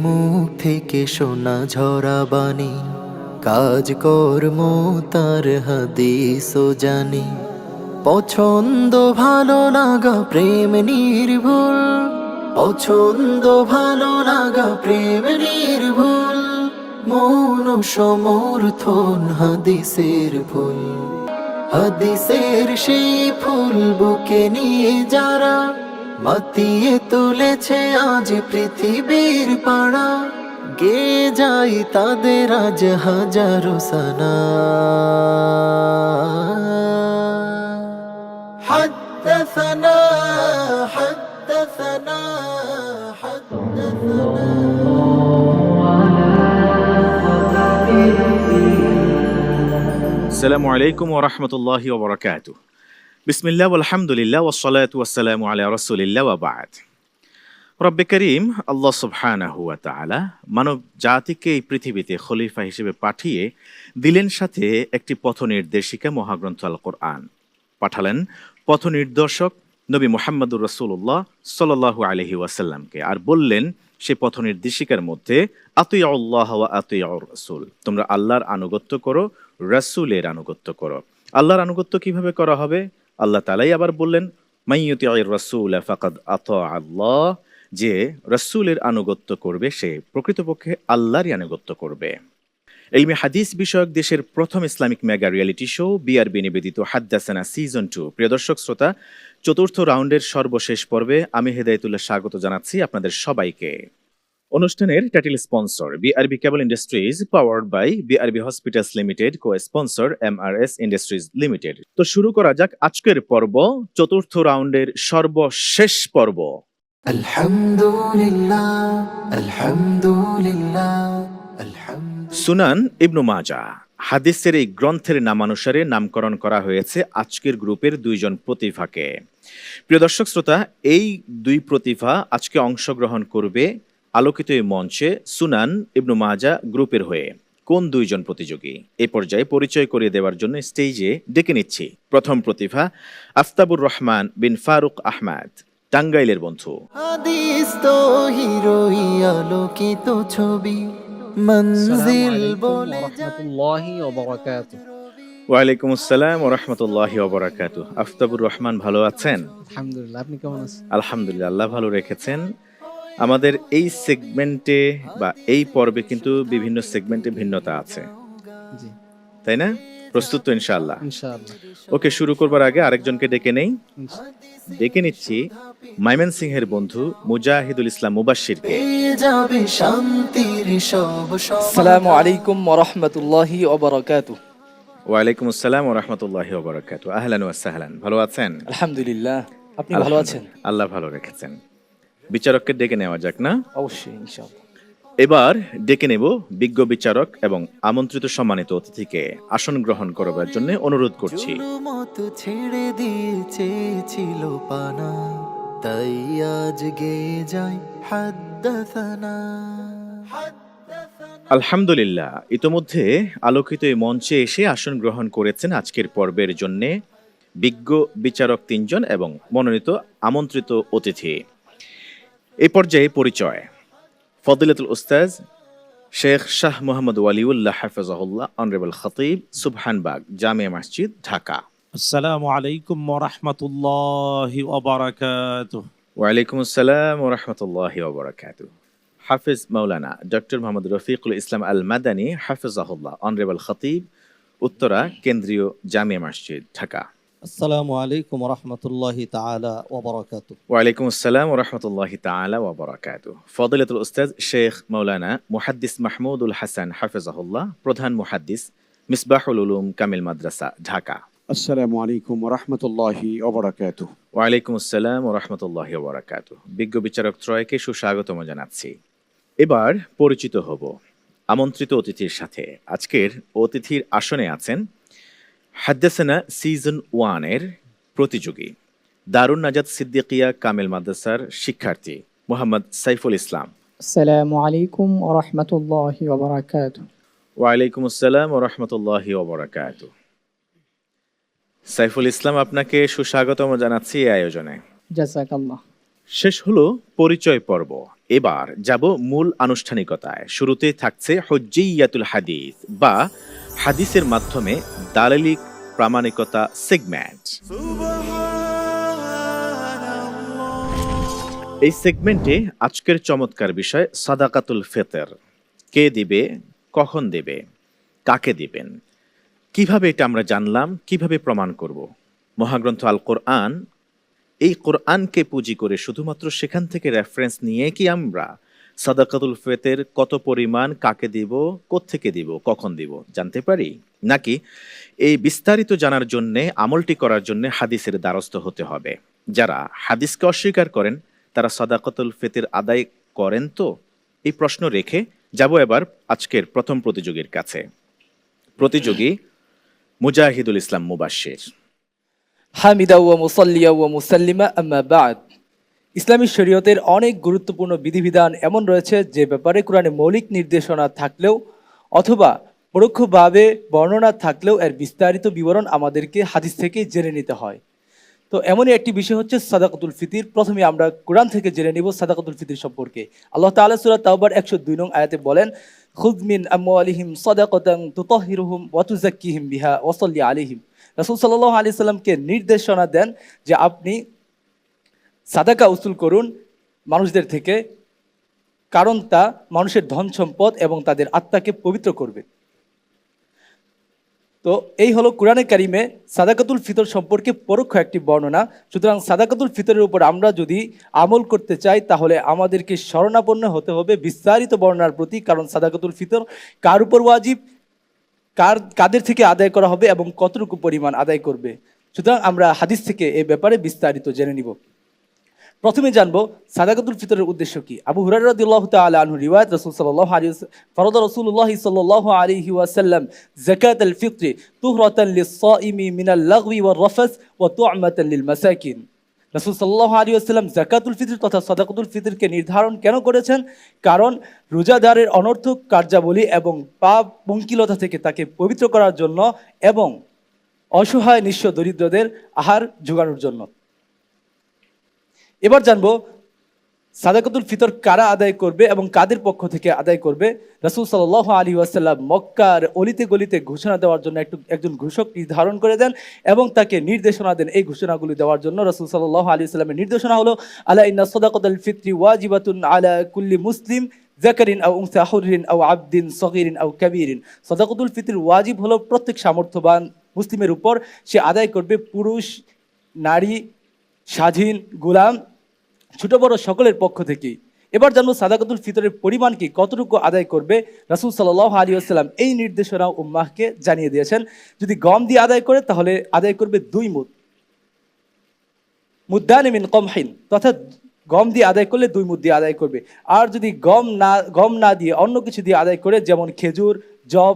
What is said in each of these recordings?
মুখ থেকে শোনা ঝরা বাণী, কাজ কর্ম তার হাদিস ও জানি। পছন্দ ভালো লাগা প্রেম নির্ভুল, পছন্দ ভালো লাগা প্রেম নির্ভুল, মৌন সমর্থন হাদিসের ফুল। হাদিসের সেই ফুল বুকে নিয়ে যারা মাতিয়ে তুলেছে আজ পৃথিবীর পাড়া, গে যাই তাদের আজ হাজারো সানা। حدثنا حدثنا حدثنا আসসালামু আলাইকুম ওয়া রাহমাতুল্লাহি ওয়া বারাকাতুহু। বিসমিল্লাহ ওয়ালহামদুলিল্লাহ ওয়াসসালাতু ওয়াসসালামু আলা রাসূলিল্লাহ ওয়া বা'দ। রব্বে করিম আল্লাহ সুবহানাহু ওয়া তাআলা মানব জাতিকে এই পৃথিবীতে খলিফা হিসেবে পাঠিয়ে দিলেন সাথে একটি পথ নির্দেশিকা মহাগ্রন্থ আল কোরআন। পাঠালেন পথ নির্দেশক নবী মুহাম্মদুর রাসূলুল্লাহ সাল্লাল্লাহু আলাইহি ওয়াসাল্লামকে, আর বললেন সে পথ নির্দেশিকার মধ্যে আতিউল্লাহ ওয়া আতিউর রাসূল, তোমরা আল্লাহর আনুগত্য করো, রাসূলের আনুগত্য করো। আল্লাহর আনুগত্য কিভাবে করা হবে? আল্লাহ তাআলাই আবার বললেন মাইয়ুতিউর রাসূল ফাকাদ আতা আল্লাহ, যে রাসূলের আনুগত্য করবে সে প্রকৃতপক্ষে আল্লাহরই আনুগত্য করবে। ইলমে হাদিস বিষয়ক দেশের প্রথম Islamic mega reality show BRB নিবেদিত হাদ্দাসানা সিজন 2 প্রিয় দর্শক শ্রোতা, চতুর্থ রাউন্ডের সর্বশেষ পর্বে আমি হেদায়েতুল্লাহ স্বাগত জানাচ্ছি আপনাদের সবাইকে। অনুষ্ঠানের title sponsor BRB cable industries, powered by BRB hospitals limited, co sponsor MRS industries limited. তো শুরু করা যাক আজকের পর্ব, চতুর্থ রাউন্ডের সর্বশেষ পর্ব। আলহামদুলিল্লাহ আলহামদুলিল্লাহ আলহামদুলিল্লাহ। সুনান ইবনু মাজাহ হাদিসের এই গ্রন্থের নামানুসারে নামকরণ করা হয়েছে আজকের গ্রুপের দুইজন প্রতিভাকে। প্রিয় দর্শক শ্রোতা, এই দুই প্রতিভা আজকে অংশগ্রহণ করবে আলোকিত এই মঞ্চে সুনান ইবনু মাজাহ গ্রুপের হয়ে। কোন দুইজন প্রতিযোগী এ পর্যায়ে পরিচয় করিয়ে দেওয়ার জন্য স্টেজে ডেকে নিচ্ছি। প্রথম প্রতিভা আফতাবুর রহমান বিন ফারুক আহমদ, টাঙ্গাইলের বন্ধু। হাদিস তো হিরোই আলোকিত ছবি, মঞ্জিল বলে রাহমাতুল্লাহি ওয়া বারাকাতুহু। ওয়ালাইকুম আসসালাম ওয়া রাহমাতুল্লাহি ওয়া বারাকাতুহু। আফতাবুর রহমান ভালো আছেন? আলহামদুলিল্লাহ, আপনি কেমন আছেন? আলহামদুলিল্লাহ, আল্লাহ ভালো রেখেছেন। আমাদের এই সেগমেন্টে বা এই পর্বে কিন্তু বিভিন্ন সেগমেন্টে ভিন্নতা আছে, জি তাই না? প্রস্তুত তো ইনশাআল্লাহ? ইনশাআল্লাহ। ওকে, শুরু করবার আগে আরেকজনকে ডেকে নেই। ডেকে নিচ্ছি ময়মনসিংহের বন্ধু মুজাহিদুল ইসলাম মুবাশশিরকে। যাবে শান্তির সব আসসালামু আলাইকুম ওয়া রাহমাতুল্লাহি ওয়া বারাকাতুহু। ওয়ালাইকুম আসসালাম ওয়া রাহমাতুল্লাহি ওয়া বারাকাতুহু। আহলান ওয়া সাহলান। ভালো আছেন? আলহামদুলিল্লাহ, আপনি ভালো আছেন? আল্লাহ ভালো রেখেছেন। বিচারককে ডেকে নেওয়া যাক না? অবশ্যই ইনশাআল্লাহ। এবার ডেকে নেব বিজ্ঞ বিচারক এবং আমন্ত্রিত সম্মানিত অতিথিকে। আসন গ্রহণ করবার জন্য অনুরোধ করছি। মত ছেড়ে দিয়েছে ছিল পানা, তাই আজ গে যাই হাদ্দাসানা। আলহামদুলিল্লাহ, ইতোমধ্যে আলোকিত এই মঞ্চে এসে আসন গ্রহণ করেছেন আজকের পর্বের জন্যে বিজ্ঞ বিচারক 3 জন এবং মনোনীত আমন্ত্রিত অতিথি। এই পর্যায়ে পরিচয়। ফদিলাতুল উস্তাজ শেখ শাহ মোহাম্মদ ওয়ালিউল্লাহ হাফিজাহুল্লাহ, অনারেবল খতিব, সুবহানবাগ জামিয়া মসজিদ, ঢাকা। আসসালামু আলাইকুম ওয়া রাহমাতুল্লাহি ওয়া বারাকাতুহু। ওয়ালাইকুম আসসালাম ওয়া রাহমাতুল্লাহি ওয়া বারাকাতুহু। হাফিজ মাওলানা ডক্টর মোহাম্মদ রফিকুল ইসলাম আল মাদানী হাফিজাহুল্লাহ, অনারেবল খতিব, উত্তরা কেন্দ্রীয় জামিয়া মসজিদ, ঢাকা। আসসালামু আলাইকুম ওয়া রাহমাতুল্লাহি তাআলা ওয়া বারাকাতুহু। ওয়ালাইকুম আসসালাম ওয়া রাহমাতুল্লাহি তাআলা ওয়া বারাকাতুহু। ফদিলাতুল উস্তাজ শেখ মাওলানা মুহাদ্দিস মাহমুদুল হাসান হাফিজাহুল্লাহ, প্রধান মুহাদ্দিস, মিসবাহুল উলুম কামিল মাদ্রাসা, ঢাকা। আসসালামু আলাইকুম ওয়া রাহমাতুল্লাহি ওয়া বারাকাতুহু। ওয়ালাইকুম আসসালাম ওয়া রাহমাতুল্লাহি ওয়া বারাকাতুহু। বিজ্ঞ বিচারক ত্রয়কে সুস্বাগতম জানাচ্ছি। এবার পরিচিত হব আমন্ত্রিত অতিথির সাথে। আজকের অতিথির আসনে আছেন হাদ্দাসানা সিজন 1 এর প্রতিযোগী, দারুন নাজাত সিদ্দিকিয়া কামিল মাদ্রাসার শিক্ষার্থী মোহাম্মদ সাইফুল ইসলাম। আসসালামু আলাইকুম ওয়া রাহমাতুল্লাহি ওয়া বারাকাতুহু। ওয়ালাইকুম আসসালাম ওয়া রাহমাতুল্লাহি ওয়া বারাকাতুহু। সাইফুল ইসলাম, আপনাকে সুস্বাগতম জানাচ্ছি এই আয়োজনে। জাযাকাল্লাহ। শেষ হলো পরিচয় পর্ব। এবার যাব মূল আনুষ্ঠানিকতায়। শুরুতে থাকছে হুজ্জিয়াতুল হাদিস বা হাদিসের মাধ্যমে দালালিক প্রামাণিকতা সেগমেন্ট। এই সেগমেন্টে আজকের চমৎকার বিষয় সাদাকাতুল ফিতর। কে দিবে, কখন দেবে, কাকে দিবেন, কিভাবে এটা আমরা জানলাম, কিভাবে প্রমাণ করব। মহাগ্রন্থ আল কোরআন, এই কোরআনকে পুঁজি করে শুধুমাত্র সেখান থেকে রেফারেন্স নিয়ে কি আমরা সাদাকাতুল ফিতর কত পরিমাণ, কাকে দিব, কোত্থেকে দিব, কখন দিব জানতে পারি? নাকি এই বিস্তারিত জানার জন্যে, আমলটি করার জন্য হাদিসের দ্বারস্থ হতে হবে? যারা হাদিসকে অস্বীকার করেন তারা সাদাকাতুল ফিতর আদায় করেন তো? এই প্রশ্ন রেখে যাব এবার আজকের প্রথম প্রতিযোগীর কাছে। প্রতিযোগী মুজাহিদুল ইসলাম মুবাশশির। হামিদা ওয়া মুসাল্লিয়া ওয়া মুসাল্লিমা আম্মা বা'দ। ইসলামী শরীয়তের অনেক গুরুত্বপূর্ণ বিধিবিধান এমন রয়েছে যে ব্যাপারে কোরআনে মৌলিক নির্দেশনা থাকলেও অথবা পরোক্ষভাবে বর্ণনা থাকলেও এর বিস্তারিত বিবরণ আমাদেরকে হাদিস থেকে জেনে নিতে হয়। তো এমনই একটি বিষয় হচ্ছে সাদাকাতুল ফিতর। প্রথমে আমরা কোরআন থেকে জেনে নিব সাদাকাতুল ফিতর সম্পর্কে। আল্লাহ তাআলা সূরা তাওবার 102 নং আয়াতে বলেন, খুয মিন আমওয়ালিহিম সাদাকাতান তুতাহহিরুহুম ওয়া তুযাক্কিহিম বিহা ওয়া সাল্লি আলাইহিম। রাসূল সাল্লাল্লাহু আলাইহি সাল্লামকে নির্দেশনা দেন যে আপনি সাদাকা উসুল করুন মানুষদের থেকে, কারণ তা মানুষের ধন সম্পদ এবং তাদের আত্মাকে পবিত্র করবে। তো এই হলো কোরআনে কারিমে সাদাকাতুল ফিতর সম্পর্কে পরোক্ষ একটি বর্ণনা। সুতরাং সাদাকাতুল ফিতরের উপর আমরা যদি আমল করতে চাই তাহলে আমাদেরকে শরণাপন্ন হতে হবে বিস্তারিত বর্ণনার প্রতি, কারণ সাদাকাতুল ফিতর কার উপর ওয়াজিব, কাদের থেকে আদায় করা হবে এবং কতটুকু পরিমাণ আদায় করবে। সুতরাং আমরা হাদিস থেকে এই ব্যাপারে বিস্তারিত জেনে নিব। প্রথমে জানবো সাদাকাতুল ফিতরের উদ্দেশ্য কি। আবু হুরায়রা রাদিয়াল্লাহু তাআলা আনহু রিওয়ায়াত, রাসূল সাল্লাল্লাহু আলাইহি ওয়াসাল্লাম ফরদ রাসূলুল্লাহ সাল্লাল্লাহু আলাইহি ওয়াসাল্লাম যাকাতুল ফিতর তুহরাতান লিস-সাইমি মিনাল লাগwi ওয়ার রাফাস ওয়া তু'মাতান লিল মাসাকিন। রাসূল সাল্লাল্লাহু আলাইহি ওয়াসাল্লাম যাকাতুল ফিতর তথা সাদাকাতুল ফিতরকে নির্ধারণ কেন করেছেন? কারণ রোজাদারের অনর্থক কার্যাবলী এবং পাপ পঙ্কিলতা থেকে তাকে পবিত্র করার জন্য এবং অসহায় নিঃস্ব দরিদ্রদের আহার জোগানোর জন্য। এবার জানবো সাদাকাতুল ফিতর কারা আদায় করবে এবং কাদের পক্ষ থেকে আদায় করবে। রাসূল সাল্লাল্লাহু আলাইহি ওয়াসাল্লাম মক্কার অলিতে গলিতে ঘোষণা দেওয়ার জন্য একজন ঘোষক নির্ধারণ করে দেন এবং তাকে নির্দেশনা দেন এই ঘোষণাগুলি দেওয়ার জন্য। রাসূল সাল্লাল্লাহু আলাইহি ওয়াসাল্লামের নির্দেশনা হলো, আলা ইন্না সাদাকাতুল ফিতরি ওয়াজিবাতুন আলা কুল্লি মুসলিম যাকারিন আও উনসা হুররিন আও আবদিন সগীরিন আও কাবীরিন। সাদাকাতুল ফিতর ওয়াজিব হলো প্রত্যেক সামর্থ্যবান মুসলিমের উপর, সে আদায় করবে পুরুষ, নারী, স্বাধীন, গোলাম, ছোট বড় সকলের পক্ষ থেকেই। এবার জানবো সাদাকাতুল ফিতরের পরিমাণ কি, কতটুকু আদায় করবে। রাসূল সাল্লাল্লাহু আলাইহি ওয়াসাল্লাম এই নির্দেশনা উম্মাহকে জানিয়ে দিয়েছেন। যদি গম দিয়ে আদায় করে তাহলে আদায় করবে 2 মুদ, মুদ্দান মিন কমহিন, তথা গম দিয়ে আদায় করলে 2 মুদ দিয়ে আদায় করবে। আর যদি গম না দিয়ে অন্য কিছু দিয়ে আদায় করে, যেমন খেজুর, জব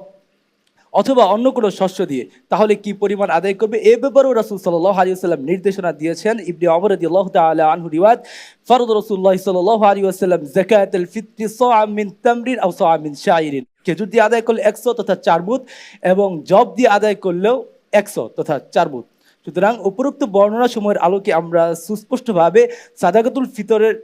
অথবা অন্য কোনো শস্য দিয়ে, তাহলে কি পরিমাণ আদায় করবে এ ব্যাপারেও রাসূল সাল্লাল্লাহু আলাইহি ওয়াসাল্লাম নির্দেশনা দিয়েছেন। ইবনে ওমর রাদিয়াল্লাহু তাআলা আনহু রিওয়ায়াত, ফরদ রাসূলুল্লাহ সাল্লাল্লাহু আলাইহি ওয়াসাল্লাম যাকাতুল ফিতরি সা'আম মিন তামরিন আও সা'আম মিন শাইরিন। খেজুর দিয়ে আদায় করলে 100 তথা 4 মুদ এবং জব দিয়ে আদায় করলেও 100 তথা 4 মুদ। সুতরাং উপরোক্ত বর্ণনা সমূহের আলোকে আমরা সুস্পষ্টভাবে সাদাকাতুল ফিতরের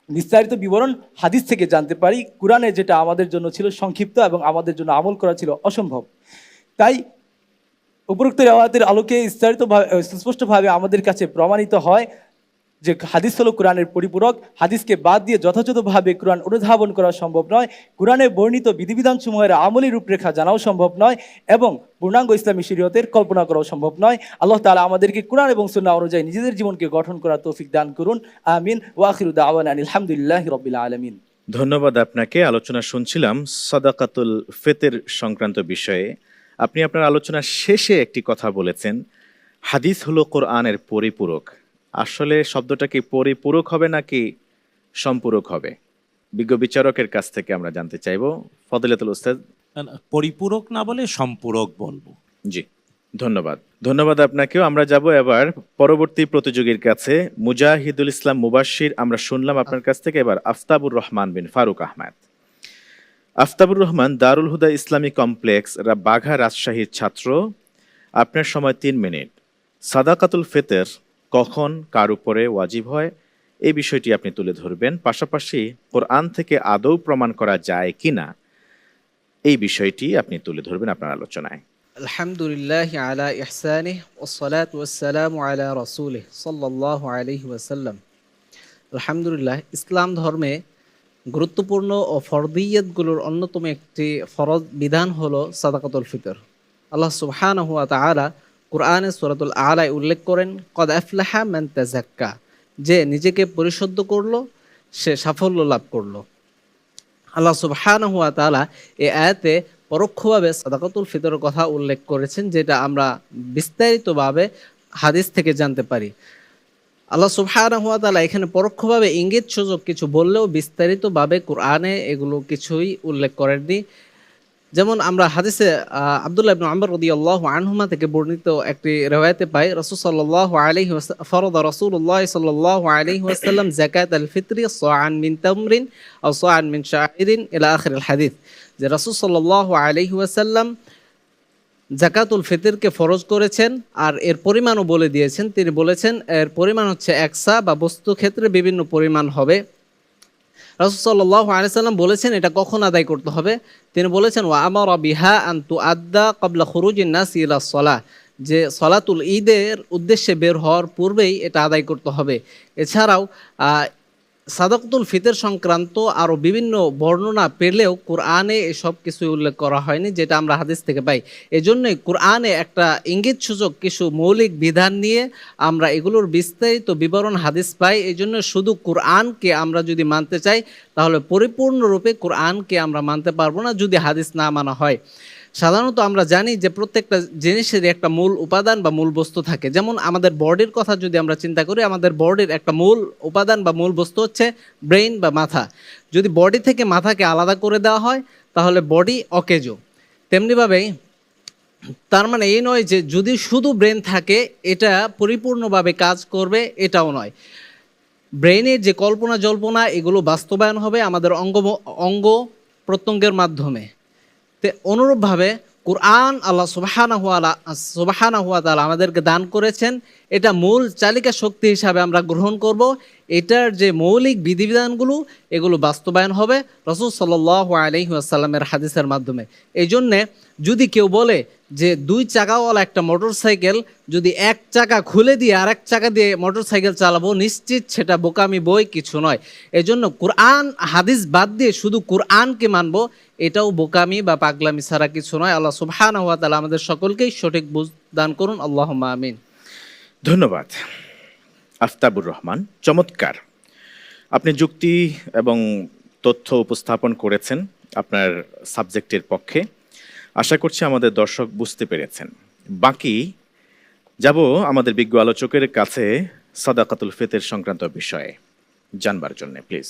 বিস্তারিত বিবরণ হাদিস থেকে জানতে পারি। কোরআনে যেটা আমাদের জন্য ছিল সংক্ষিপ্ত এবং আমাদের জন্য আমল করা ছিল অসম্ভব। তাই উপরোক্ত রিওয়ায়াতের আলোকে সুস্পষ্টভাবে আমাদের কাছে প্রমাণিত হয় যে হাদিস হলো কোরআনের পরিপূরক। হাদিসকে বাদ দিয়ে যথাযথভাবে কোরআন অনুধাবন করা সম্ভব নয়, কোরআনে বর্ণিত বিধিবিধান সমূহের আমলি রূপরেখা জানাও সম্ভব নয় এবং পূর্ণাঙ্গ ইসলামী শরীয়তের কল্পনা করাও সম্ভব নয়। আল্লাহ তাআলা আমাদেরকে কোরআন এবং সুন্নাহ অনুযায়ী নিজেদের জীবনকে গঠন করার তৌফিক দান করুন। আমিন। ওয়া আখিরু দাওয়ানা আলহামদুলিল্লাহি রাব্বিল আলামিন। ধন্যবাদ আপনাকে। আলোচনা শুনছিলাম সাদাকাতুল ফিতর সংক্রান্ত বিষয়ে। আপনি আপনার আলোচনার শেষে একটি কথা বলেছেন, হাদিস হলো কোরআনের পরিপূরক। আসলে শব্দটা কি পরিপূরক হবে নাকি সম্পূরক হবে? বিজ্ঞ বিচারকের কাছ থেকে আমরা জানতে চাইব। ফজিলাতুল উস্তাদ। পরিপূরক না বলে সম্পূরক বলবো। জি, ধন্যবাদ। ধন্যবাদ আপনাকেও। আমরা যাব এবার পরবর্তী প্রতিযোগীর কাছে, মুজাহিদুল ইসলাম মুবাশশির। আমরা শুনলাম আপনার কাছ থেকে, এবার আফতাবুর রহমান বিন ফারুক আহমেদ। আফতাবুর রহমান দারুল হুদা ইসলামী কমপ্লেক্স, বাঘা, রাজশাহীর ছাত্র। আপনার সময় 3 মিনিট। সাদাকাতুল ফিতর কখন কার উপরে ওয়াজিব হয় এই বিষয়টি আপনি তুলে ধরবেন, পাশাপাশি কোরআন থেকে আদৌ প্রমাণ করা যায় কিনা এই বিষয়টি আপনি তুলে ধরবেন আপনার আলোচনায়। আলহামদুলিল্লাহ আলা ইহসানিহ ওয়াসসালাতু ওয়াসসালামু আলা রাসূলিহ সাল্লাল্লাহু আলাইহি ওয়াসাল্লাম। আলহামদুলিল্লাহ, ইসলাম ধর্মে গুরুত্বপূর্ণ ও ফরদিয়তগুলোর অন্যতম একটি ফরজ বিধান হলো সাদাকাতুল ফিতর। আল্লাহ সুবহানাহু ওয়া তাআলা কুরআনে সূরাতুল আলায় উল্লেখ করেন, কদ আফলাহা মান তাযাক্কা, যে নিজেকে পরিশুদ্ধ করলো সে সাফল্য লাভ করলো। আল্লাহ সুবহানাহু ওয়া তাআলা এই আয়াতে পরোক্ষভাবে সাদাকাতুল ফিতরের কথা উল্লেখ করেছেন, যেটা আমরা বিস্তারিতভাবে হাদিস থেকে জানতে পারি। আল্লাহ সুবহানাহু ওয়া তাআলা এখানে পরোক্ষভাবে ইঙ্গিত সূচক কিছু বললেও বিস্তারিতভাবে কোরআনে এগুলো কিছুই উল্লেখ করেননি। যেমন আমরা হাদিসে আব্দুল্লাহ ইবনে আমর রাদিয়াল্লাহু আনহুমা থেকে বর্ণিত একটি রিওয়ায়াতে পাই, রাসূল সাল্লাল্লাহু আলাইহি ওয়াসাল্লাম ফরদা রাসূলুল্লাহ সাল্লাল্লাহু আলাইহি ওয়াসাল্লাম যাকাতাল ফিতরি সাআন মিন তামরিন আও সাআন মিন শাঈরিন ইলা আখিরিল হাদিস, যে রাসূল সাল্লাল্লাহু আলাইহি ওয়াসাল্লাম জাকাতুল ফিতরকে ফরজ করেছেন আর এর পরিমাণও বলে দিয়েছেন। তিনি বলেছেন এর পরিমাণ হচ্ছে একসা বা বস্তু ক্ষেত্রে বিভিন্ন পরিমাণ হবে। রাসূল সাল্লাল্লাহু আলাইহি সাল্লাম বলেছেন এটা কখন আদায় করতে হবে। তিনি বলেছেন ওয়া আমারা বিহা আন তুআদ্দা ক্বাবলা খুরুজিন নাস ইলা সলাহ, যে সলাতুল ঈদের উদ্দেশ্যে বের হওয়ার পূর্বেই এটা আদায় করতে হবে। এছাড়াও সাদাকাতুল ফিতর সংক্রান্ত আরও বিভিন্ন বর্ণনা পেলেও কোরআনে এসব কিছু উল্লেখ করা হয়নি, যেটা আমরা হাদিস থেকে পাই। এজন্যই কোরআনে একটা ইঙ্গিত সূচক কিছু মৌলিক বিধান নিয়ে আমরা এগুলোর বিস্তারিত বিবরণ হাদিস পাই। এই জন্য শুধু কোরআনকে আমরা যদি মানতে চাই তাহলে পরিপূর্ণরূপে কোরআনকে আমরা মানতে পারবো না যদি হাদিস না মানা হয়। সাধারণত আমরা জানি যে প্রত্যেকটা জিনিসেরই একটা মূল উপাদান বা মূল বস্তু থাকে। যেমন আমাদের বডির কথা যদি আমরা চিন্তা করি, আমাদের বডির একটা মূল উপাদান বা মূল বস্তু হচ্ছে ব্রেইন বা মাথা। যদি বডি থেকে মাথাকে আলাদা করে দেওয়া হয় তাহলে বডি অকেজো। তেমনিভাবেই তার মানে এই নয় যে যদি শুধু ব্রেন থাকে এটা পরিপূর্ণভাবে কাজ করবে, এটাও নয়। ব্রেইনের যে কল্পনা জল্পনা এগুলো বাস্তবায়ন হবে আমাদের অঙ্গ প্রত্যঙ্গের মাধ্যমে। অনুরূপভাবে কোরআন আল্লাহ সুবহানাহু ওয়া তাআলা আমাদেরকে দান করেছেন, এটা মূল চালিকা শক্তি হিসাবে আমরা গ্রহণ করব। এটার যে মৌলিক বিধিবিধানগুলো এগুলো বাস্তবায়ন হবে রাসূল সাল্লাল্লাহু আলাইহি ওয়াসাল্লামের হাদিসের মাধ্যমে। এই জন্যে যদি কেউ বলে যে দুই চাকাওয়ালা একটা মোটর সাইকেল যদি এক চাকা খুলে দিয়ে আরেক চাকা দিয়ে মোটর সাইকেল চালাবো, নিশ্চিত সেটা বোকামি বই কিছু নয়। এই জন্য কোরআন হাদিস বাদ দিয়ে শুধু কোরআনকে মানব, এটাও বোকামি বা পাগলামি ছাড়া কিছু নয়। আল্লাহ সুবহানাহু ওয়া তাআলা আমাদের সকলকেই সঠিক বুঝ দান করুন, আল্লাহুম্মা আমিন। ধন্যবাদ আফতাবুর রহমান, চমৎকার আপনি যুক্তি এবং তথ্য উপস্থাপন করেছেন আপনার সাবজেক্টের পক্ষে। আশা করছি আমাদের দর্শক বুঝতে পেরেছেন। বাকি যাব আমাদের বিজ্ঞ আলোচকের কাছে সাদাকাতুল ফিতর সংক্রান্ত বিষয়ে জানবার জন্য, প্লিজ।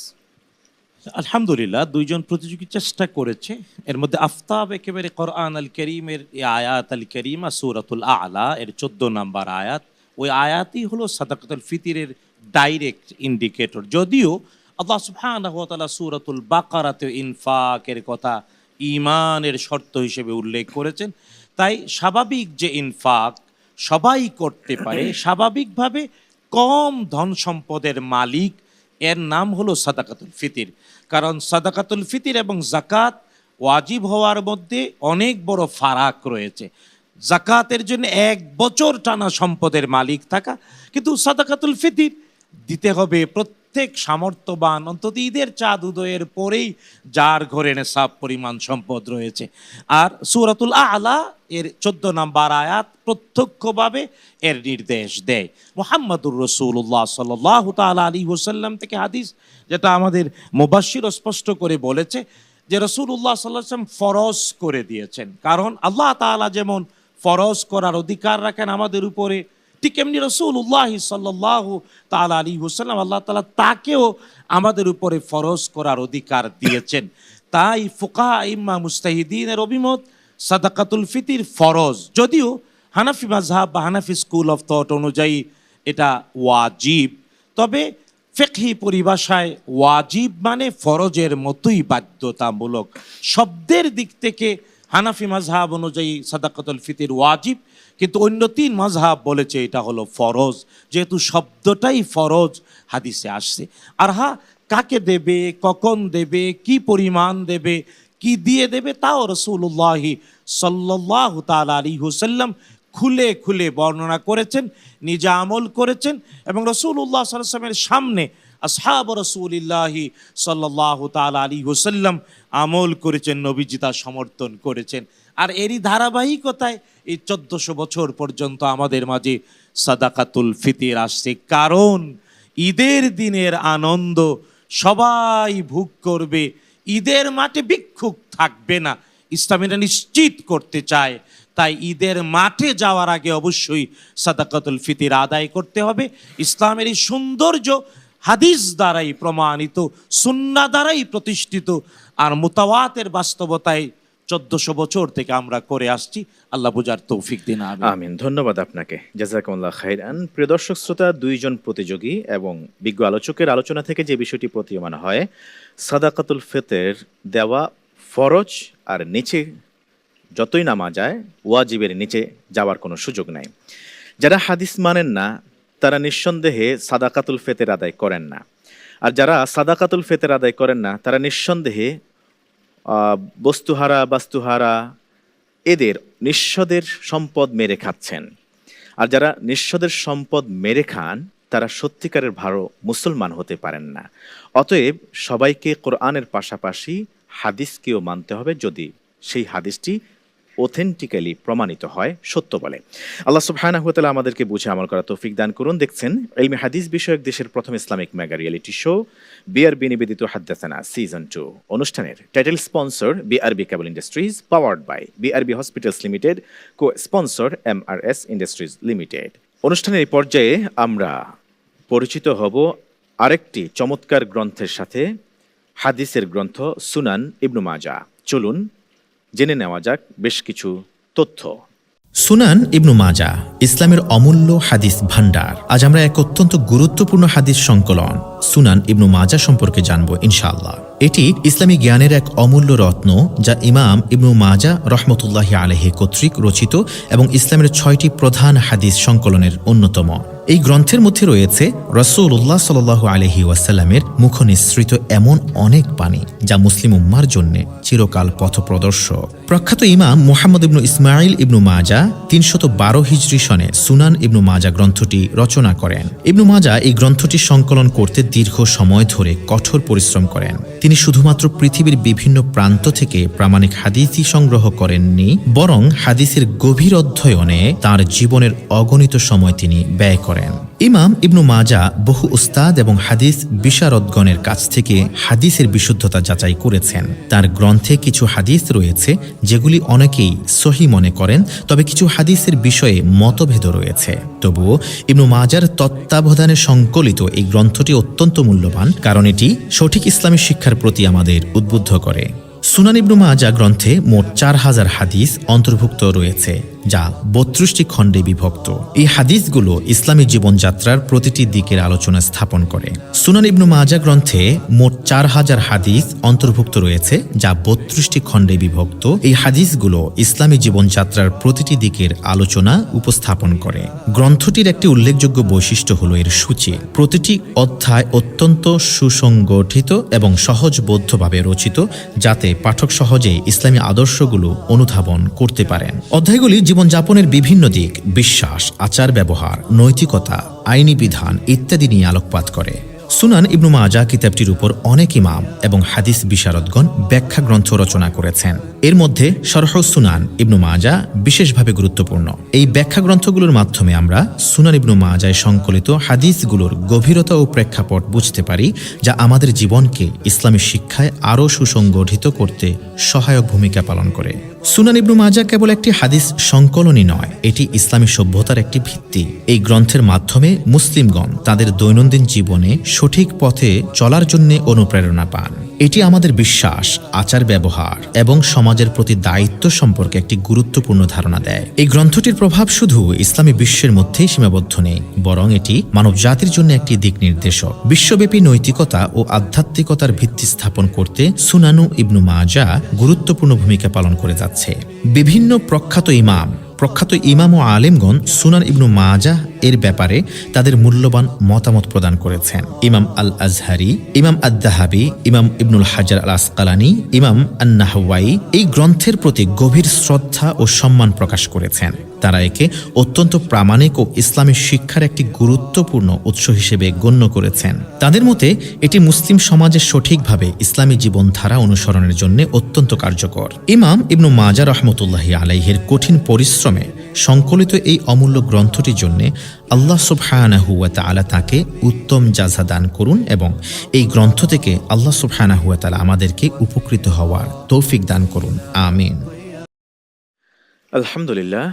আলহামদুলিল্লাহ, দুইজন প্রতিযোগী চেষ্টা করেছে। এর মধ্যে আফতাব একেবারে কোরআন আল করিমের এই আয়াত আল করিমা সূরাতুল আ'লা এর 14 নম্বর আয়াত, ওই আয়াতই হলো সাদাকাতুল ফিতরের ডাইরেক্ট ইন্ডিকেটর। যদিও আল্লাহ সুবহানাহু ওয়া তাআলা সূরাতুল বাকারাতে ইনফাকের কথা ঈমানের শর্ত হিসেবে উল্লেখ করেছেন, তাই স্বাভাবিক যে ইনফাক সবাই করতে পারে, স্বাভাবিকভাবে কম ধন সম্পদের মালিক এর নাম হলো সাদাকাতুল ফিতর। কারণ সাদাকাতুল ফিতর এবং যাকাত ওয়াজিব হওয়ার মধ্যে অনেক বড় ফারাক রয়েছে। যাকাতের জন্য 1 বছর টানা সম্পদের মালিক থাকা, কিন্তু সাদাকাতুল ফিতর দিতে হবে প্রত্যেক সামর্থ্যবান, অন্তত ঈদের চাঁদ উদয়ের পরেই যার ঘরে নেশাব পরিমাণ সম্পদ রয়েছে। আর সূরাতুল আ'লা এর 14 নম্বর আয়াত প্রত্যক্ষভাবে এর নির্দেশ দেয়। মুহাম্মাদুর রাসূলুল্লাহ সাল্লাল্লাহু তাআলা আলাইহি ওয়াসাল্লাম থেকে হাদিস, যেটা আমাদের মুবাশশির স্পষ্ট করে বলেছে যে রাসূলুল্লাহ সাল্লাল্লাহু আলাইহি ওয়াসাল্লাম ফরজ করে দিয়েছেন। কারণ আল্লাহ তাআলা যেমন ফরজ করার অধিকার রাখেন আমাদের উপরে, ঠিক এমনি রাসূলুল্লাহ সাল্লাল্লাহু তাআলা আলাইহি ওয়াসাল্লাম আল্লাহ তাআলা তাকেও আমাদের উপরে ফরজ করার অধিকার দিয়েছেন। তাই ফুকাহা ইম্মা মুজতাহিদিনের অভিমত সাদাকাতুল ফিতর ফরজ, যদিও হানাফি মাযহাব বা হানাফি স্কুল অফ থট অনুযায়ী এটা ওয়াজিব। তবে ফিকহি পরিভাষায় ওয়াজিব মানে ফরজের মতোই বাধ্যতামূলক। শব্দের দিক থেকে হানাফি মাযহাব অনুযায়ী সাদাকাতুল ফিতর ওয়াজিব, কিন্তু অন্য 3 মাযহাব বলেছে এটা হলো ফরজ, যেহেতু শব্দটাই ফরজ হাদিসে আসছে। আর হ্যাঁ, কাকে দেবে, কখন দেবে, কি পরিমাণ দেবে, কি দিয়ে দেবে, তাও রাসূলুল্লাহ সাল্লাল্লাহু তাআলা আলাইহি ওয়াসাল্লাম খুলে খুলে বর্ণনা করেছেন, নিজে আমল করেছেন, এবং রাসূলুল্লাহ সাল্লাল্লাহু আলাইহি ওয়াসাল্লামের সামনে আসহাব রাসূলিল্লাহ সাল্লাল্লাহু তাআলা আলাইহি ওয়াসাল্লাম আমল করেছেন, নবীজি তা সমর্থন করেছেন। আর এরই ধারাবাহিকতায় এই 1400 বছর পর্যন্ত আমাদের মাঝে সাদাকাতুল ফিতর আসছে। কারণ ঈদের দিনের আনন্দ সবাই ভোগ করবে, ঈদের মাঠে ভিক্ষুক থাকবে না, ইসলাম এটা নিশ্চিত করতে চায়। তাই ঈদের মাঠে যাওয়ার আগে অবশ্যই সাদাকাতুল ফিতর আদায় করতে হবে। ইসলামের এই সৌন্দর্য হাদিস দ্বারাই প্রমাণিত, সুন্নাহ দ্বারাই প্রতিষ্ঠিত, আর মুতাওয়াতের বাস্তবতায় 1400 বছর থেকে আমরা করে আসছি। আল্লাহ বুঝার তৌফিক দিন। আমিন। ধন্যবাদ আপনাকে, জাযাকুমুল্লাহ খাইরান। প্রিয় দর্শক শ্রোতা, 2 জন প্রতিযোগী এবং বিজ্ঞ আলোচকের আলোচনা থেকে যে বিষয়টি প্রতীয়মান হয়, সাদাকাতুল ফিতর দেওয়া ফরজ, আর নিচে যতই নামা যায় ওয়াজিবের নিচে যাওয়ার কোনো সুযোগ নাই। যারা হাদিস মানেন না তারা নিঃসন্দেহে সাদাকাতুল ফিতর আদায় করেন না, আর যারা সাদাকাতুল ফিতর আদায় করেন না তারা নিঃসন্দেহে বস্তুহারা, বাস্তুহারা, এদের নিঃস্বদের সম্পদ মেরে খাচ্ছেন। আর যারা নিঃস্বদের সম্পদ মেরে খান তারা সত্যিকারের ভালো মুসলমান হতে পারেন না। অতএব সবাইকে কোরআনের পাশাপাশি হাদিসকেও মানতে হবে, যদি সেই হাদিসটি অথেন্টিক্যালি প্রমাণিত হয় সত্য বলে। আল্লাহ সুবহানাহু ওয়া তাআলা আমাদেরকে বুঝে আমল করা তৌফিক দান করুন। দেখছেন ইলমে হাদিস বিষয়ক দেশের প্রথম Islamic mega reality show BRB নিবেদিত হাদ্দাসানা সিজন 2 অনুষ্ঠানের title sponsor BRB cable industries, powered by BRB hospitals limited, co sponsor MRS industries limited. অনুষ্ঠানের এই পর্যায়ে আমরা পরিচিত হব আরেকটি চমৎকার গ্রন্থের সাথে, হাদিসের গ্রন্থ সুনান ইবনু মাজাহ। চলুন জেনে নেওয়া যাক বেশ কিছু তথ্য। সুনান ইবনু মাজাহ ইসলামের অমূল্য হাদিস ভান্ডার। আজ আমরা এক অত্যন্ত গুরুত্বপূর্ণ হাদিস সংকলন সুনান ইবনু মাজাহ সম্পর্কে জানব ইনশাআল্লাহ। এটি ইসলামী জ্ঞানের এক অমূল্য রত্ন, যা ইমাম ইবনু মাজাহ রহমতুল্লাহি আলাইহি কর্তৃক রচিত এবং ইসলামের 6টি প্রধান হাদিস সংকলনের অন্যতম। এই গ্রন্থের মধ্যে রয়েছে রাসূলুল্লাহ সাল্লাল্লাহু আলাইহি ওয়াসাল্লামের মুখনিসৃত এমন অনেক বাণী যা মুসলিম উম্মার জন্য চিরকাল পথপ্রদর্শক। প্রখ্যাত ইমাম মুহাম্মদ ইবনু ইসমাঈল ইবনু মাজাহ 312 হিজরি সনে সুনান ইবনু মাজাহ গ্রন্থটি রচনা করেন। ইবনু মাজাহ এই গ্রন্থটি সংকলন করতে দীর্ঘ সময় ধরে কঠোর পরিশ্রম করেন। তিনি শুধুমাত্র পৃথিবীর বিভিন্ন প্রান্ত থেকে প্রামাণিক হাদিসই সংগ্রহ করেননি, বরং হাদিসের গভীর অধ্যয়নে তার জীবনের অগণিত সময় তিনি ব্যয় করেন। ইমাম ইবনু মাজাহ বহু উস্তাদ এবং হাদিস বিশারদগণের কাছ থেকে হাদিসের বিশুদ্ধতা যাচাই করেছেন। তার গ্রন্থে কিছু হাদিস রয়েছে যেগুলি অনেকেই সহিহ মনে করেন, তবে কিছু হাদিসের বিষয়ে মতভেদ রয়েছে। তবুও ইবনু মাজাহর তত্ত্বাবধানে সংকলিত এই গ্রন্থটি অত্যন্ত মূল্যবান, কারণ এটি সঠিক ইসলামী শিক্ষার প্রতি আমাদের উদ্বুদ্ধ করে। সুনান ইবনু মাজাহ গ্রন্থে মোট 4000 হাদিস অন্তর্ভুক্ত রয়েছে, যা 32টি খণ্ডে বিভক্ত। এই হাদিসগুলো ইসলামী জীবনযাত্রার প্রতিটি দিকের আলোচনা স্থাপন করে। সুনান ইবনু মাজাহ গ্রন্থে মোট 4000 হাদিস অন্তর্ভুক্ত রয়েছে, যা 32টি খণ্ডে বিভক্ত। এই হাদিসগুলো ইসলামী জীবনযাত্রার প্রতিটি দিকের আলোচনা উপস্থাপন করে। গ্রন্থটির একটি উল্লেখযোগ্য বৈশিষ্ট্য হলো এর সূচি। প্রতিটি অধ্যায় অত্যন্ত সুসংগঠিত এবং সহজবোধ্যভাবে রচিত, যাতে পাঠক সহজেই ইসলামী আদর্শগুলো অনুধাবন করতে পারেন। অধ্যায়গুলি জীবনযাপনের বিভিন্ন দিক, বিশ্বাস, আচার ব্যবহার, নৈতিকতা, আইনি বিধান ইত্যাদি নিয়ে আলোকপাত করে। সুনান ইবনু মাজাহ কিতাবটির উপর অনেক ইমাম এবং হাদিস বিশারদগণ ব্যাখ্যা গ্রন্থ রচনা করেছেন। এর মধ্যে শরহ সুনান ইবনু মাজাহ বিশেষভাবে গুরুত্বপূর্ণ। এই ব্যাখ্যা গ্রন্থগুলোর মাধ্যমে আমরা সুনান ইবনু মাজাহ সংকলিত হাদিসগুলোর গভীরতা ও প্রেক্ষাপট বুঝতে পারি, যা আমাদের জীবনকে ইসলামী শিক্ষায় আরও সুসংগঠিত করতে সহায়ক ভূমিকা পালন করে। সুনান ইবনু মাজাহ কেবল একটি হাদিস সংকলনই নয়, এটি ইসলামী সভ্যতার একটি ভিত্তি। এই গ্রন্থের মাধ্যমে মুসলিমগণ তাদের দৈনন্দিন জীবনে সঠিক পথে চলার জন্য অনুপ্রেরণা পান। এটি আমাদের বিশ্বাস, আচার ব্যবহার এবং সমাজের প্রতি দায়িত্ব সম্পর্কে একটি গুরুত্বপূর্ণ ধারণা দেয়। এই গ্রন্থটির প্রভাব শুধু ইসলামী বিশ্বের মধ্যেই সীমাবদ্ধ নেই, বরং এটি মানব জাতির জন্য একটি দিক নির্দেশক। বিশ্বব্যাপী নৈতিকতা ও আধ্যাত্মিকতার ভিত্তি স্থাপন করতে সুনানু ইবনু মাজাহ গুরুত্বপূর্ণ ভূমিকা পালন করে যাচ্ছে। বিভিন্ন প্রখ্যাত ইমাম প্রখ্যাত ইমাম ও আলেমগণ সুনান ইবনু মাজাহ এর ব্যাপারে তাদের মূল্যবান মতামত প্রদান করেছেন। ইমাম আল আজহারি, ইমাম আদ-দাহাবি, ইমাম ইবনুল হাজার আল আসকালানি, ইমাম আন-নাহওয়াই এই গ্রন্থের প্রতি গভীর শ্রদ্ধা ও সম্মান প্রকাশ করেছেন। তারা একে অত্যন্ত প্রামাণিক ও ইসলামী শিক্ষার একটি গুরুত্বপূর্ণ উৎস হিসেবে গণ্য করেছেন। তাদের মতে এটি মুসলিম সমাজে সঠিকভাবে ইসলামী জীবনধারা অনুসরণের জন্য অত্যন্ত কার্যকর। ইমাম ইবনু মাজাহ রাহমাতুল্লাহি আলাইহির কঠিন পরিশ্রমে সংকলিত এই অমূল্য গ্রন্থটির জন্য আল্লাহ সুবহানাহু ওয়া তাআলা তাকে উত্তম জাযা দান করুন এবং এই গ্রন্থ থেকে আল্লাহ সুবহানাহু ওয়া তাআলা আমাদেরকে উপকৃত হওয়ার তৌফিক দান করুন। আমিন। আলহামদুলিল্লাহ,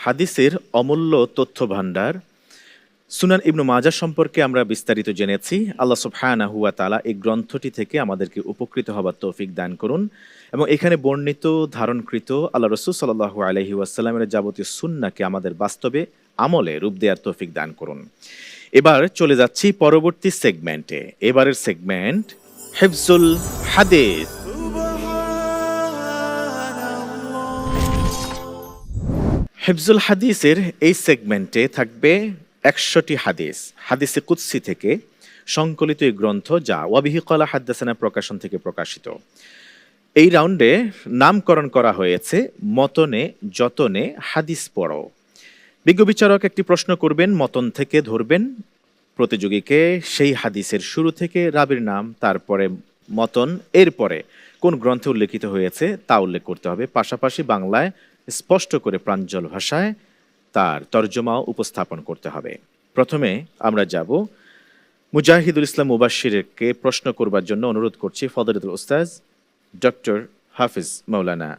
হাদিসের অমূল্য তথ্য ভাণ্ডার সুনান ইবনু মাজাহ সম্পর্কে আমরা বিস্তারিত জেনেছি। আল্লাহ সুবহানাহু ওয়া তাআলা এই গ্রন্থটি থেকে আমাদেরকে উপকৃত হবার তৌফিক দান করুন এবং এখানে বর্ণিত ধারণকৃত আল্লাহ রাসূল সাল্লাল্লাহু আলাইহি ওয়াসাল্লামের যাবতীয় সুন্নাহকে আমাদের বাস্তবে আমলে রূপ দেওয়ার তৌফিক দান করুন। এবার চলে যাচ্ছি পরবর্তী সেগমেন্টে। এবারের সেগমেন্ট হিফজুল হাদিস। হিফজুল হাদিসের এই সেগমেন্টে থাকবে 100টি হাদিস, হাদিসে কুদসি থেকে সংকলিত এই গ্রন্থ, যা ওয়াবিহি ক্বালা হাদ্দাসানা প্রকাশন থেকে প্রকাশিত। এই রাউন্ডে নামকরণ করা হয়েছে মতনে যতনে হাদিস পড়ো। বিজ্ঞ বিচারক একটি প্রশ্ন করবেন, মতন থেকে ধরবেন, প্রতিযোগীকে সেই হাদিসের শুরু থেকে রাবির নাম, তারপরে মতন, এরপরে কোন গ্রন্থে উল্লেখিত হয়েছে তা উল্লেখ করতে হবে। পাশাপাশি বাংলায় স্পষ্ট করে প্রাঞ্জল ভাষায় তার তর্জমাও উপস্থাপন করতে হবে। প্রথমে আমরা যাব মুজাহিদুল ইসলাম মুবাশশিরকে প্রশ্ন করবার জন্য অনুরোধ করছি ফজলাতুল উস্তাজ ডক্টর হাফিজ মাওলানা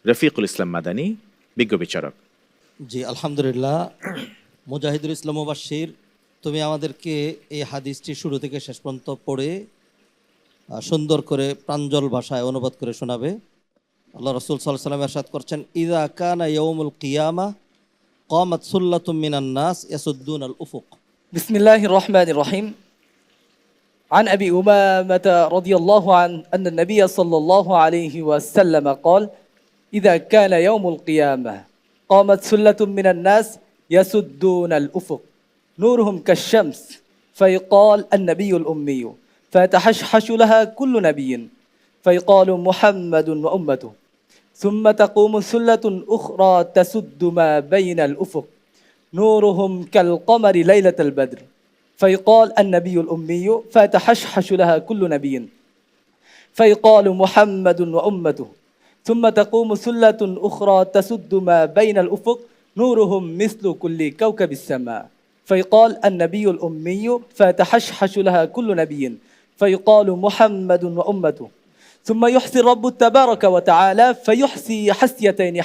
রফিকুল ইসলাম মাদানী, বিজ্ঞ বিচারক। জি আলহামদুলিল্লাহ। মুজাহিদুল ইসলাম মুবাশশির, তুমি আমাদেরকে এই হাদিসটি শুরু থেকে শেষ পর্যন্ত পড়ে সুন্দর করে প্রাঞ্জল ভাষায় অনুবাদ করে শোনাবে। আল্লাহ রাসূল সাল্লাল্লাহু আলাইহি ওয়াসাল্লাম ইরশাদ করছেন, ইযা কানা ইয়াউমুল কিয়ামা قامت سلة من الناس يسدون الأفق. بسم الله الرحمن الرحيم. عن أبي أمامة رضي الله عنه أن النبي صلى الله عليه وسلم قال إذا كان يوم القيامة قامت سلة من الناس يسدون الأفق نورهم كالشمس فيقال النبي الأمي فيتحشحش لها كل نبي فيقال محمد وأمته ثم تقوم سلة أخرى تسد ما بين الأفق نورهم كالقمر ليلة البدر فيقال النبي الأمي فيتحشحش لها كل نبي فيقال محمد وأمته ثم تقوم سلة أخرى تسد ما بين الأفق نورهم مثل كل كوكب السماء فيقال النبي الأمي فيتحشحش لها كل نبي فيقال محمد وأمته ثم يحصي الرب تبارك وتعالى فيحصي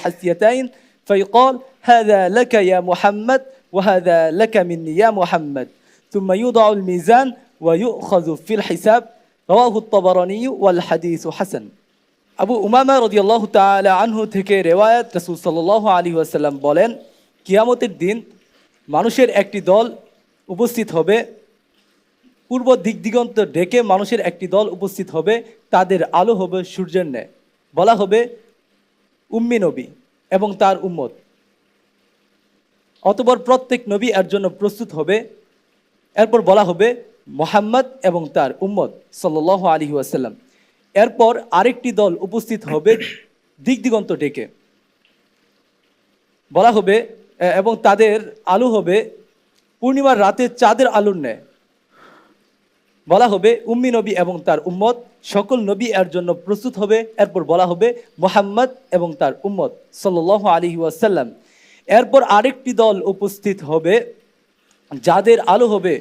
حسيتين فيقال هذا لك يا محمد وهذا لك مني يا محمد ثم يوضع الميزان ويؤخذ في الحساب رواه الطبراني والحديث حسن. আবু উমামা রাদিয়াল্লাহু তাআলা আনহু থেকে রিওয়ায়াত, রাসূল সাল্লাল্লাহু আলাইহি ওয়াসাল্লাম বলেন, কিয়ামতের দিন মানুষের একটি দল উপস্থিত হবে, পূর্ব দিক দিগন্ত ঢেকে মানুষের একটি দল উপস্থিত হবে, তাদের আলো হবে সূর্যের ন্যায়। বলা হবে উম্মি নবী এবং তার উম্মত। অতঃপর প্রত্যেক নবী এর জন্য প্রস্তুত হবে। এরপর বলা হবে মুহাম্মদ এবং তার উম্মত সাল্লাল্লাহু আলাইহি ওয়াসাল্লাম। এরপর আরেকটি দল উপস্থিত হবে দিক দিগন্ত ঢেকে, বলা হবে এবং তাদের আলো হবে পূর্ণিমার রাতে চাঁদের আলোর ন্যায়। বলা হবে উম্মি নবী এবং তার উম্মত, সকল নবী এর জন্য প্রস্তুত হবে। এরপর বলা হবে মুহাম্মদ এবং তার উম্মত সাল্লাল্লাহু আলাইহি ওয়াসাল্লাম। এরপর আরেকটি দল উপস্থিত হবে যাদের আলো হবে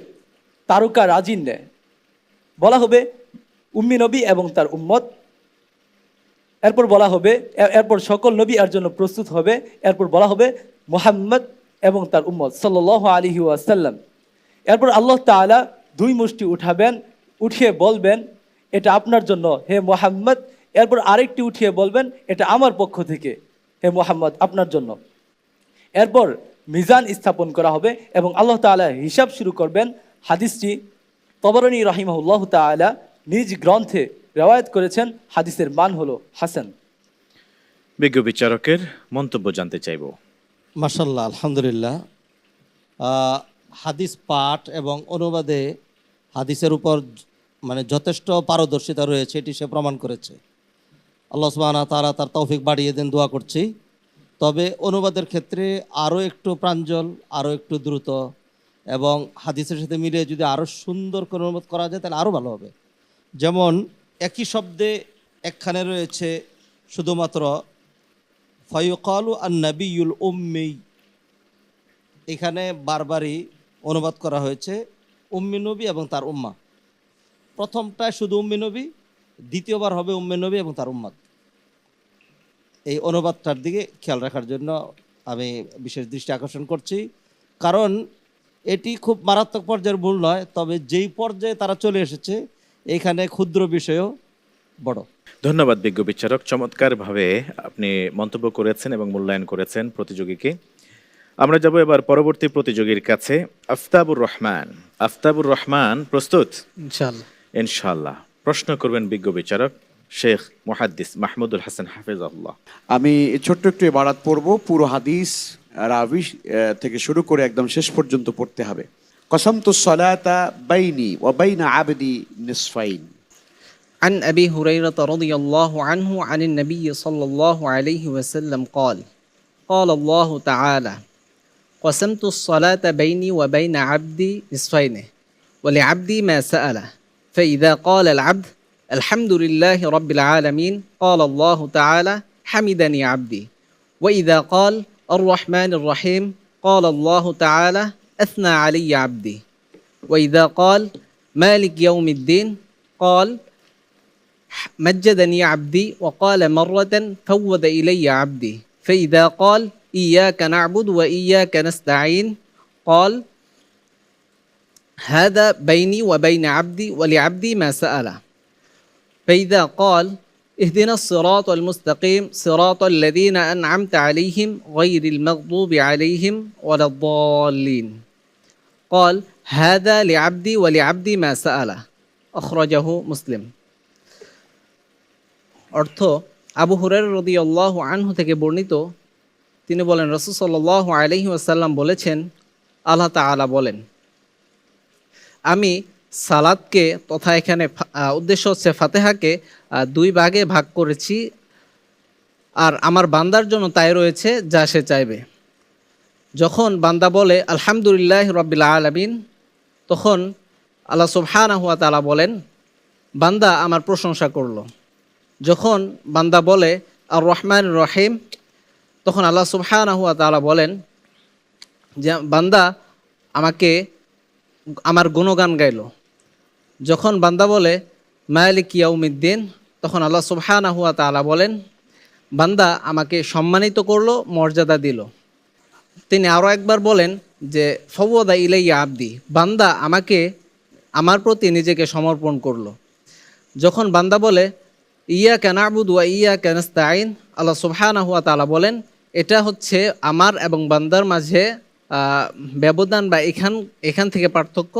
তারকা রাজির ন্যায়। বলা হবে উম্মি নবী এবং তার উম্মত। এরপর বলা হবে, এরপর সকল নবী এর জন্য প্রস্তুত হবে। এরপর বলা হবে মুহাম্মদ এবং তার উম্মত সাল্লাল্লাহু আলাইহি ওয়াসাল্লাম। এরপর আল্লাহ তাআলা দুই মুষ্টি উঠাবেন, উঠিয়ে বলবেন এটা আপনার জন্য হে মুহাম্মদ। এরপর আরেকটি উঠিয়ে বলবেন এটা আমার পক্ষ থেকে হে মুহাম্মদ আপনার জন্য। এরপর মিজান স্থাপন করা হবে এবং আল্লাহ তাআলা হিসাব শুরু করবেন। হাদিসটি তবরানী রাহিমাহুল্লাহু তাআলা নিজ গ্রন্থে রিওয়ায়াত করেছেন। হাদিসের মান হলো হাসান। বিজ্ঞ বিচারকের মন্তব্য জানতে চাইব। মাশাল্লাহ, আলহামদুলিল্লাহ। হাদিস পাঠ এবং অনুবাদে হাদিসের উপর মানে যথেষ্ট পারদর্শিতা রয়েছে, এটি সে প্রমাণ করেছে। আল্লাহ সুবহানাহু ওয়া তাআলা তার তৌফিক বাড়িয়ে দেন, দোয়া করছি। তবে অনুবাদের ক্ষেত্রে আরও একটু প্রাঞ্জল, আরও একটু দ্রুত এবং হাদিসের সাথে মিলিয়ে যদি আরও সুন্দর করে অনুবাদ করা যায় তাহলে আরও ভালো হবে। যেমন একই শব্দে একখানে রয়েছে শুধুমাত্র ফায়ুকালু আন-নাবিয়ুল উম্মি, এখানে বারবারই অনুবাদ করা হয়েছে উম্মি নবী এবং তার উম্মা। প্রথমটায় শুধু উম্মি নবী, দ্বিতীয়বার হবে উম্মে নবী এবং তার উম্মাত। এই অনুবাদটার দিকে খেয়াল রাখার জন্য আমি বিশেষ দৃষ্টি আকর্ষণ করছি, কারণ এটি খুব মারাত্মক পর্যায়ের ভুল নয়, তবে যেই পর্যায়ে তারা চলে এসেছে এখানে ক্ষুদ্র বিষয়ও বড়। ধন্যবাদ বিজ্ঞ বিচারক, চমৎকারভাবে আপনি মন্তব্য করেছেন এবং মূল্যায়ন করেছেন প্রতিযোগীকে। আমরা যাব এবার পরবর্তী প্রতিযোগীর কাছে। আফতাবুর রহমান। আফতাবুর রহমান প্রস্তুত? ইনশাআল্লাহ। ইনশাআল্লাহ। প্রশ্ন করবেন বিজ্ঞ বিচারক শেখ মুহাদ্দিস মাহমুদুল হাসান হাফিজাহুল্লাহ। আমি ছোট্ট একটু ইবারাত পড়ব, পুরো হাদিস রাবি থেকে শুরু করে একদম শেষ পর্যন্ত পড়তে হবে। কসমতু সলাতা বাইনি ওয়া বাইনা আবদি নিসফাইন। عن أبي هريرة رضي الله عنه عن النبي صلى الله عليه وسلم قال قال الله تعالى قسمت الصلاة بيني وبين عبدي نصفين ولعبدي ما سأله فإذا قال العبد الحمد لله رب العالمين قال الله تعالى حمدني عبدي وإذا قال الرحمن الرحيم قال الله تعالى أثنى علي عبدي وإذا قال مالك يوم الدين قال مجدني عبدي وقال مرة فوض إلي عبدي فإذا قال إياك نعبد وإياك نستعين قال هذا بيني وبين عبدي ولعبدي ما سأله فإذا قال اهدنا الصراط المستقيم صراط الذين أنعمت عليهم غير المغضوب عليهم ولا الضالين قال هذا لعبدي ولعبدي ما سأله أخرجه مسلم। অর্থ, আবু হুরায়রা রাদিয়াল্লাহু আনহু থেকে বর্ণিত, তিনি বলেন রাসূল সাল্লাল্লাহু আলাইহি ওয়াসাল্লাম বলেছেন, আল্লাহ তাআলা বলেন, আমি সালাতকে তথা এখানে উদ্দেশ্য হচ্ছে ফাতিহাকে দুই ভাগে ভাগ করেছি, আর আমার বান্দার জন্য তাই রয়েছে যা সে চাইবে। যখন বান্দা বলে আলহামদুলিল্লাহ রাব্বিল আলামিন, তখন আল্লাহ সুবহানাহু ওয়া তাআলা বলেন, বান্দা আমার প্রশংসা করলো। যখন বান্দা বলে আর রহমান রহিম, তখন আল্লাহ সুবহানাহু ওয়া তাআলা বলেন যে বান্দা আমাকে আমার গুণগান গাইল। যখন বান্দা বলে মালিক ইয়াউমিদ্দিন, তখন আল্লাহ সুবহানাহু ওয়া তাআলা বলেন বান্দা আমাকে সম্মানিত করলো, মর্যাদা দিল। তিনি আরও একবার বলেন যে ফওয়াদা ইলাইয়া আবদি, বান্দা আমাকে আমার প্রতি নিজেকে সমর্পণ করলো। যখন বান্দা বলে ইয়াকা না'বুদু ওয়া ইয়াকা নাস্তাঈন, আল্লাহ সুবহানাহু ওয়া তাআলা বলেন এটা হচ্ছে আমার এবং বান্দার মাঝে ব্যবধান বা এখান থেকে পার্থক্য,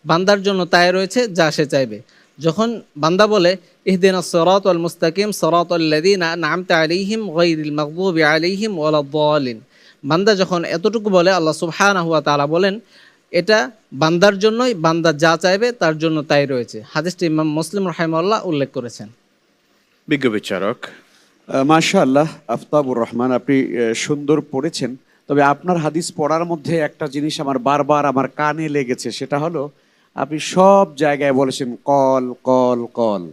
বান্দার জন্য তাই রয়েছে যা সে চাইবে। যখন বান্দা বলে ইহদিনাস সিরাতাল মুস্তাকিম সিরাতাল লাযিনা আন'আমতা আলাইহিম গায়রিল মাগদুবি আলাইহিম ওয়ালাদ-দাল্লিন, বান্দা যখন এতটুকু বলে, আল্লাহ সুবহানাহু ওয়া তাআলা বলেন এটা বান্দার জন্যই, বান্দা যা চাইবে তার জন্য তাই রয়েছে। হাদিসটি ইমাম মুসলিম রাহিমাহুল্লাহ উল্লেখ করেছেন। বিজ্ঞ বিচারক। মাশাআল্লাহ, আফতাবুর রহমান, আপনি সুন্দর পড়েছেন। তবে আপনার হাদিস পড়ার মধ্যে একটা জিনিস আমার বারবার আমার কানে লেগেছে, সেটা হলো আপনি সব জায়গায় বলেছেন কল কল কল।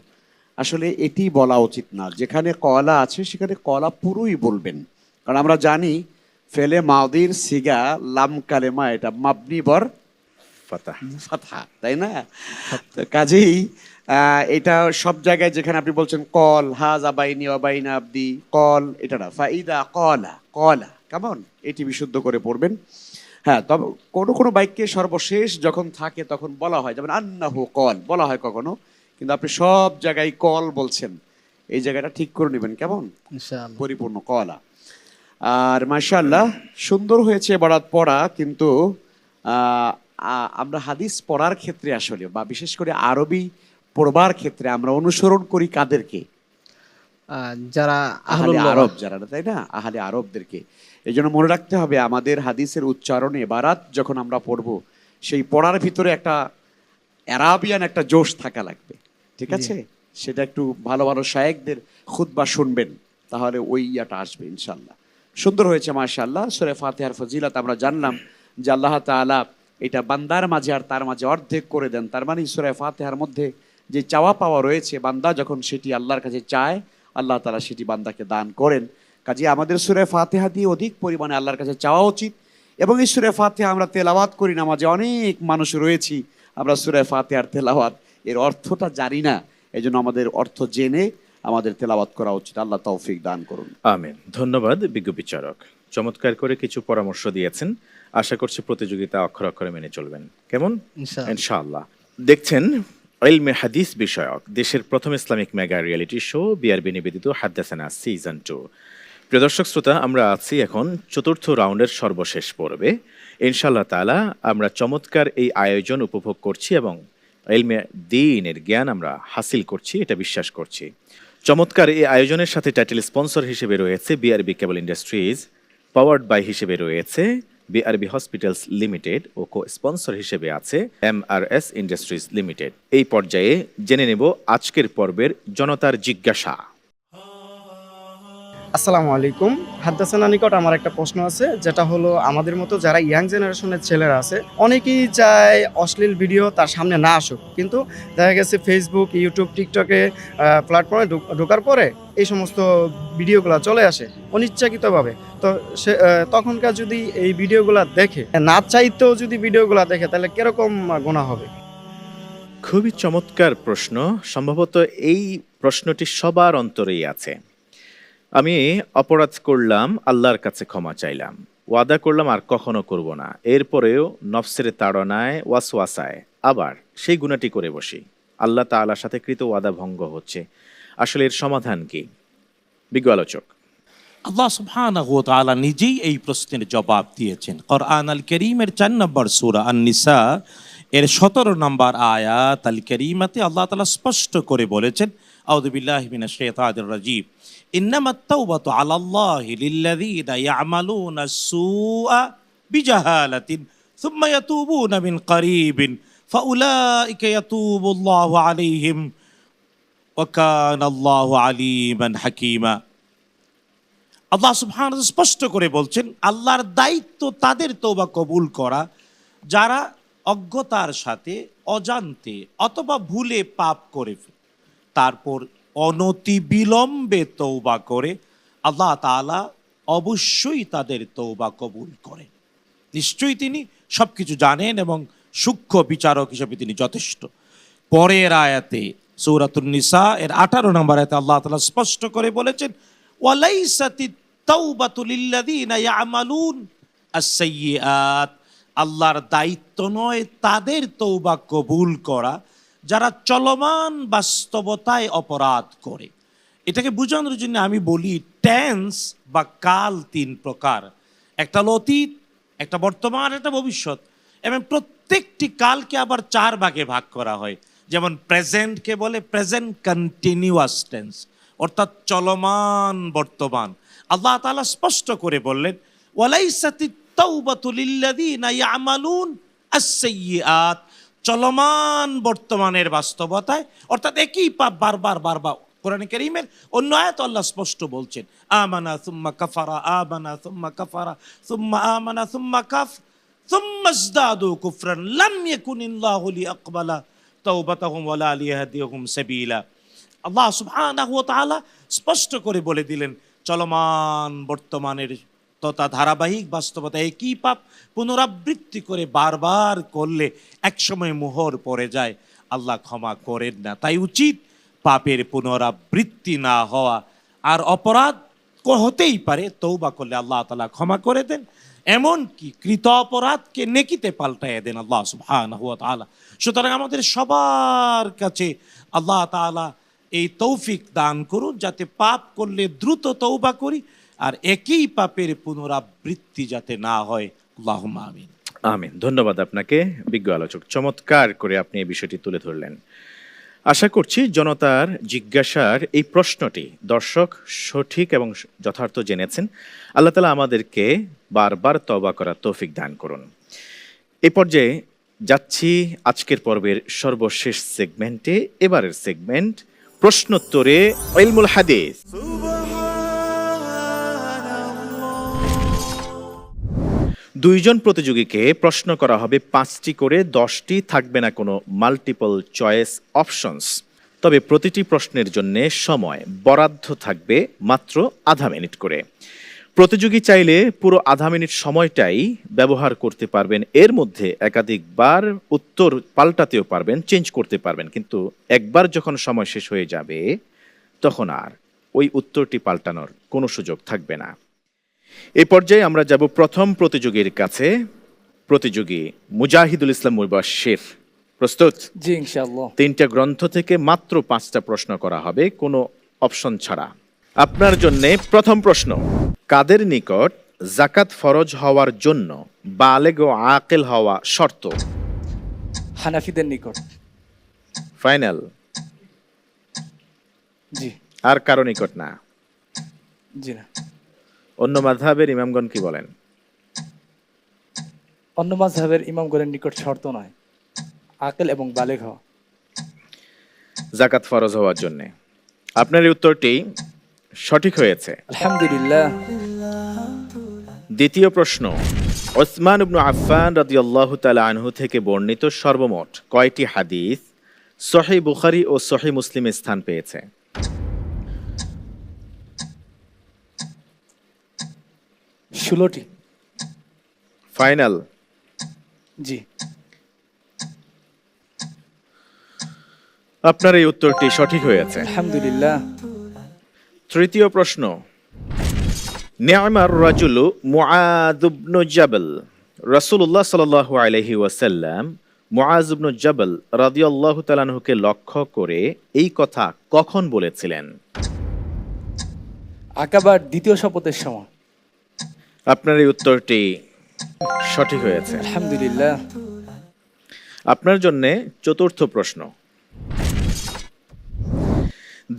আসলে এটি বলা উচিত না, যেখানে কলা আছে সেখানে কলা পুরোই বলবেন, কারণ আমরা জানি ফেলে মাউদির সিগা লাম কালেমা এটা মাবনি বর ফাতহা, তাই না? তো কাজেই এটা সব জায়গায় যেখানে আপনি বলছেন কল হাজা বাইনি ওয়া বাইনা আবদি, কল এটা না, ফাইদা কলা কলা, কেমন এটি বিশুদ্ধ করে পড়বেন। হ্যাঁ, তবে কোনো বাক্যে সর্বশেষ যখন থাকে তখন বলা হয়, যেমন আন্নাহু কল বলা হয় কখনো, কিন্তু আপনি সব জায়গায় কল বলছেন, এই জায়গাটা ঠিক করে নেবেন, কেমন ইনশাআল্লাহ পরিপূর্ণ কলা। আর মাশাআল্লাহ সুন্দর হয়েছে বরাত পড়া, কিন্তু আমরা হাদিস পড়ার ক্ষেত্রে আসলে বা বিশেষ করে আরবি পড়বার ক্ষেত্রে আমরা অনুসরণ করি কাদেরকে? যারা আহলে আহলুল আরব যারা, তাই না, আহলে আরবদেরকে। এই জন্য মনে রাখতে হবে আমাদের হাদিসের উচ্চারণে বারাত যখন আমরা পড়ব, সেই পড়ার ভিতরে একটা অ্যারাবিয়ান একটা জোশ থাকা লাগবে, ঠিক আছে? সেটা একটু ভালো ভালো শায়েখদের খুতবা শুনবেন, তাহলে ওই ইয়াটা আসবে ইনশাল্লাহ। সুন্দর হয়েছে মাশাআল্লাহ। সূরা ফাতিহার ফজিলত আমরা জানলাম যে আল্লাহ তাআলা এটা বান্দার মাঝে আর তার মাঝে অর্ধেক করে দেন। তার মানে সূরা ফাতিহার মধ্যে যে চাওয়া পাওয়া রয়েছে, বান্দা যখন সেটি আল্লাহর কাছে চায়, আল্লাহ তাআলা সেটি বান্দাকে দান করেন। কাজে আমাদের সূরা ফাতিহা দিয়ে অধিক পরিমাণে আল্লাহর কাছে চাওয়া উচিত। এবং এই সূরা ফাতিহা আমরা তেলাওয়াত করি, নামাজে অনেক মানুষ রয়েছি, আমরা সূরা ফাতিহার তেলাওয়াত এর অর্থটা জানি না, এই জন্য আমাদের অর্থ জেনে আমাদের তেলাওয়াত করা উচিত। আল্লাহ তৌফিক দান করুন। আমিন। ধন্যবাদ বিজ্ঞ বিচারক, চমৎকার করে কিছু পরামর্শ দিয়েছেন। আশা করছি প্রতিযোগিতা অক্ষরে অক্ষরে মেনে চলবেন, কেমন? ইনশাআল্লাহ। দেখছেন ইলমে হাদিস বিষয়ক দেশের প্রথম Islamic mega reality show BRB নিবেদিত হাদ্দাসানা সিজন 2। প্রিয় দর্শক শ্রোতা, আমরা আছি এখন চতুর্থ রাউন্ডের সর্বশেষ পর্বে। ইনশাআল্লাহ তাআলা আমরা চমৎকার এই আয়োজন উপভোগ করছি এবং ইলমে দ্বীনের জ্ঞান আমরা হাসিল করছি, এটা বিশ্বাস করছি। চমৎকার এই আয়োজনের সাথে টাইটেল স্পন্সর হিসেবে রয়েছে BRB cable industries, powered by হিসেবে রয়েছে বিআরবি হসপিটালস লিমিটেড ও কো স্পন্সর হিসেবে আছে এমআরএস ইন্ডাস্ট্রিজ লিমিটেড। এই পর্যায়ে জেনে নেব আজকের পর্বের জনতার জিজ্ঞাসা। আসসালামু আলাইকুম। হাদ্দাসানা নিকট আমার একটা প্রশ্ন আছে, যেটা হলো আমাদের মতো যারা ইয়াং জেনারেশনের ছেলেরা আছে, অনেকেই চায় অশ্লীল ভিডিও তার সামনে না আসুক, কিন্তু দেখা গেছে ফেসবুক, ইউটিউব, টিকটকে প্ল্যাটফর্মে ঢোকার পরে এই সমস্ত ভিডিওগুলো চলে আসে অনিচ্ছাকৃতভাবে। তো সে তখনকার যদি এই ভিডিওগুলো দেখে, না চাইতেও যদি ভিডিওগুলো দেখে, তাহলে কিরকম গুনাহ হবে? খুবই চমৎকার প্রশ্ন। সম্ভবত এই প্রশ্নটি সবার অন্তরেই আছে। আমি অপরাধ করলাম, আল্লাহর কাছে ক্ষমা চাইলাম, ওয়াদা করলাম আর কখনো করব না, এরপরেও নফসের তাড়নায় ওয়াসওয়াসায় আবার সেই গুনাহটি করে বসি, আল্লাহ তাআলার সাথে কৃত ওয়াদা ভঙ্গ হচ্ছে। আসলে এর সমাধান কি? বিজ্ঞ আলোচক। আল্লাহ সুবহানাহু ওয়া তাআলা নিজেই এই প্রশ্নের জবাব দিয়েছেন। কোরআন আল কারীমের 4 নম্বর সূরা আন-নিসা এর 17 নম্বর আয়াত আল কারীমাতে আল্লাহ তাআলা স্পষ্ট করে বলেছেন, আউযু বিল্লাহি মিনাশ শাইতানির রাজীম, ইন্নামাত তাওবাতু আলাল্লাহি লিল্লাযীনা ইয়া'মালুনা আস-সুআ বিজাহালাতিন সুম্মা ইয়াতুবুনা মিন কারীবিন ফাউলাইকা ইয়াতুবুল্লাহু আলাইহিম ওয়া কানাল্লাহু আলীমান হাকীমা। আল্লাহ সুবহানাহু স্পষ্ট করে বলছেন, আল্লাহর দায়িত্ব তাদের তওবা কবুল করা যারা অজ্ঞতার সাথে, অজান্তে অথবা ভুলে পাপ করে তারপর অনতি বিলম্বে তওবা করে, আল্লাহ তাআলা অবশ্যই তাদের তওবা কবুল করেন। নিশ্চয়ই তিনি সবকিছু জানেন এবং সূক্ষ্ম বিচারক হিসেবে তিনি যথেষ্ট। পরের আয়াতে সূরাতুন নিসা এর 18 নম্বর আয়াতে আল্লাহ তাআলা স্পষ্ট করে বলেছেন, ওয়ালাইসাতিত তাওবাতু লিল্লাযীনা ইয়া'মালুন আস-সাইয়্যাত, আল্লাহর দায়িত্ব নয় তাদের তওবা কবুল করা যারা চলমান বাস্তবতায় অপরাধ করে। এটাকে বোঝানোর জন্য আমি বলি টেন্স বা কাল 3 প্রকার, একটা হলো অতীত, একটা বর্তমান, একটা ভবিষ্যৎ, এবং প্রত্যেকটি কালকে আবার 4 ভাগে ভাগ করা হয়। যেমন প্রেজেন্টকে বলে প্রেজেন্ট কন্টিনিউয়াস টেন্স, অর্থাৎ চলমান বর্তমান। আল্লাহ তাআলা স্পষ্ট করে বললেন, ওয়ালাইসাতিত তাওবাতু লিল্লাযীনা ইয়া'মালুন আস-সাইয়্যাত, চলমান বর্তমানের বাস্তবতায়, অর্থাৎ একই পাপ বারবার বারবার। কোরআন কারীমের অন্য আয়াত আল্লাহ স্পষ্ট বলছেন, আমানা সুম্মা কাফারা, আমানা সুম্মা কাফারা, সুম্মা আমানা সুম্মা কাফ, সুম্মা ইজদাদু কুফরান লাম ইয়াকুনিল্লাহু লিয়াকবালা তাওবাতাহুম ওয়ালা লিয়াহদিয়াহুম সাবিলা। আল্লাহ সুবহানাহু ওয়া তাআলা স্পষ্ট করে বলে দিলেন, চলমান বর্তমানের তথা ধারাবাহিক বাস্তবতা একই পাপ পুনরাবৃত্তি করে বারবার করলে একসময় মোহর পড়ে যায়, আল্লাহ ক্ষমা করেন না। তাই উচিত পাপের পুনরাবৃত্তি না হওয়া। আর অপরাধ হতেই পারে, তওবা করলে আল্লাহ তাআলা ক্ষমা করে দেন, এমনকি কৃত অপরাধকে নেকিতে পাল্টাইয়া দেন আল্লাহ সুবহানাহু ওয়া তাআলা। সুতরাং আমাদের সবার কাছে আল্লাহ তাআলা এই তৌফিক দান করুন, যাতে পাপ করলে দ্রুত তওবা করি আর একই পাপের পুনরাবৃত্তি যাতে না হয়। আল্লাহুম্মা আমিন। আমিন। ধন্যবাদ আপনাকে বিজ্ঞ আলোচক, চমৎকার করে আপনি এই বিষয়টি তুলে ধরলেন। আশা করছি জনতার জিজ্ঞাসার এই প্রশ্নটি দর্শক সঠিক এবং যথার্থ জেনেছেন। আল্লাহ তাআলা আমাদেরকে বারবার তওবা করার তৌফিক দান করুন। এই পর্যায়ে যাচ্ছি আজকের পর্বের সর্বশেষ সেগমেন্টে। এবারের সেগমেন্ট প্রশ্নোত্তরে ইলমুল হাদিস। দুইজন প্রতিযোগীকে প্রশ্ন করা হবে 5টি করে, 10টি থাকবে না কোনো মাল্টিপল চয়েস অপশনস। তবে প্রতিটি প্রশ্নের জন্য সময় বরাদ্দ থাকবে মাত্র আধা মিনিট করে। প্রতিযোগী চাইলে পুরো আধা মিনিট সময়টাই ব্যবহার করতে পারবেন। এর মধ্যে একাধিকবার উত্তর পাল্টাতেও পারবেন, চেঞ্জ করতে পারবেন, কিন্তু একবার যখন সময় শেষ হয়ে যাবে তখন আর ওই উত্তরটি পাল্টানোর কোনো সুযোগ থাকবে না। এই পর্যায়ে আমরা যাব প্রথম প্রতিযোগীর কাছে। প্রতিযোগী মুজাহিদুল ইসলাম মুবাশশির, প্রস্তুত? জি ইনশাআল্লাহ। 3টা গ্রন্থ থেকে মাত্র 5টা প্রশ্ন করা হবে, কোনো অপশন ছাড়া। আপনার জন্য প্রথম প্রশ্ন, কাদের নিকট যাকাত ফরজ হওয়ার জন্য বালেগ ও আকিল হওয়া শর্ত? হানাফিদের নিকট। ফাইনাল? জি। আর কারো নিকট না? জি না। অন্য মাযহাবের ইমামগণ কি বলেন? অন্য মাযহাবের ইমামগণের নিকট শর্ত নয়, আকিল এবং বালেগ হওয়া। যাকাত ফরজ হওয়ার জন্য। আপনার এই উত্তরটি সঠিক হয়েছে, আলহামদুলিল্লাহ। দ্বিতীয় প্রশ্ন, ওসমান ইবনে আফফান রাদিয়াল্লাহু তাআলা আনহু থেকে বর্ণিত সর্বমোট কয়টি হাদিস সহিহ বুখারী ও সহিহ মুসলিমে স্থান পেয়েছে? 16টি। ফাইনাল? জি। আপনার এই উত্তরটি সঠিক হয়েছে, আলহামদুলিল্লাহ। তৃতীয় প্রশ্ন, নি'মার রাজুলু মুআয ইবনে জাবাল। রাসূলুল্লাহ সাল্লাল্লাহু আলাইহি ওয়াসাল্লাম মুআয ইবনে জাবাল রাদিয়াল্লাহু তাআলা আনহুকে লক্ষ্য করে এই কথা কখন বলেছিলেন? আকাবার দ্বিতীয় শপথের সময়। আপনার এই উত্তরটি সঠিক হয়েছে, আলহামদুলিল্লাহ। আপনার জন্য চতুর্থ প্রশ্ন,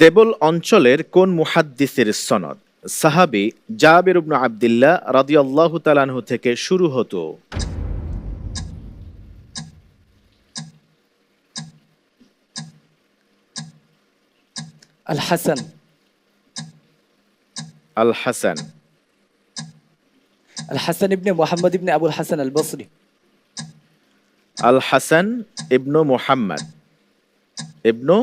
দেবল অঞ্চলের কোন মুহাদ্দিসের সনদ সাহাবী জাবির ইবনে আব্দুল্লাহ রাদিয়াল্লাহু তাআলা আনহু থেকে শুরু হতো? আল হাসান। আল হাসান? আল হাসান ইবনে মুহাম্মদ ইবনে আবুল হাসান আল বসরি। আল হাসান ইবনু মুহাম্মদ ইবনু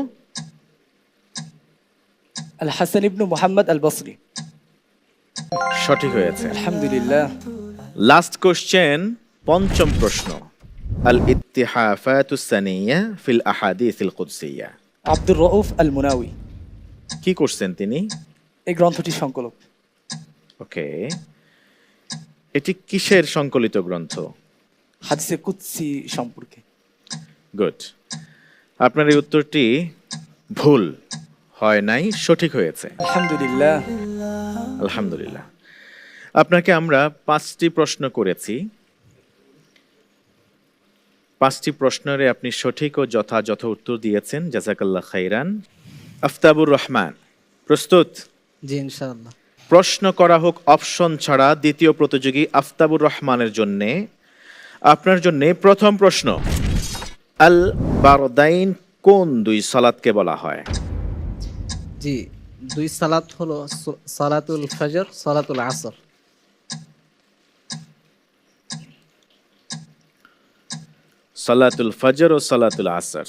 আল হাসান ইবনু মুহাম্মদ আল বসরি। সঠিক হয়েছে, আলহামদুলিল্লাহ। লাস্ট কোশ্চেন, পঞ্চম প্রশ্ন, আল ইত্তিহাফাতুস সানিয়া ফিল আহাদিসিল কুদসিয়া। আব্দুর রউফ আল মুনাউই। কি করছেন তিনি? এই গ্রন্থটি সংকলক। ওকে, এটি কিসের সংকলিত গ্রন্থ? হাদিসে কুদসি সম্পর্কে। গুড। আপনার এই উত্তরটি ভুল হয় নাই, সঠিক হয়েছে, আলহামদুলিল্লাহ। আলহামদুলিল্লাহ। আপনাকে আমরা 5টি প্রশ্ন করেছি, 5টি প্রশ্নের আপনি সঠিক ও যথাযথ উত্তর দিয়েছেন, জাযাকাল্লাহ খাইরান। আফতাবুর রহমান, প্রস্তুত? জি ইনশাআল্লাহ। প্রশ্ন করা হোক অপশন ছাড়া। দ্বিতীয় প্রতিযোগী আফতাবুর রহমানের জন্য আপনার জন্য প্রথম প্রশ্ন, আল বারদাইন কোন 2 সালাতকে বলা হয়? জি, 2 সালাত হলো সালাতুল ফজর, সালাতুল আসর। সালাতুল ফজর ও সালাতুল আসর,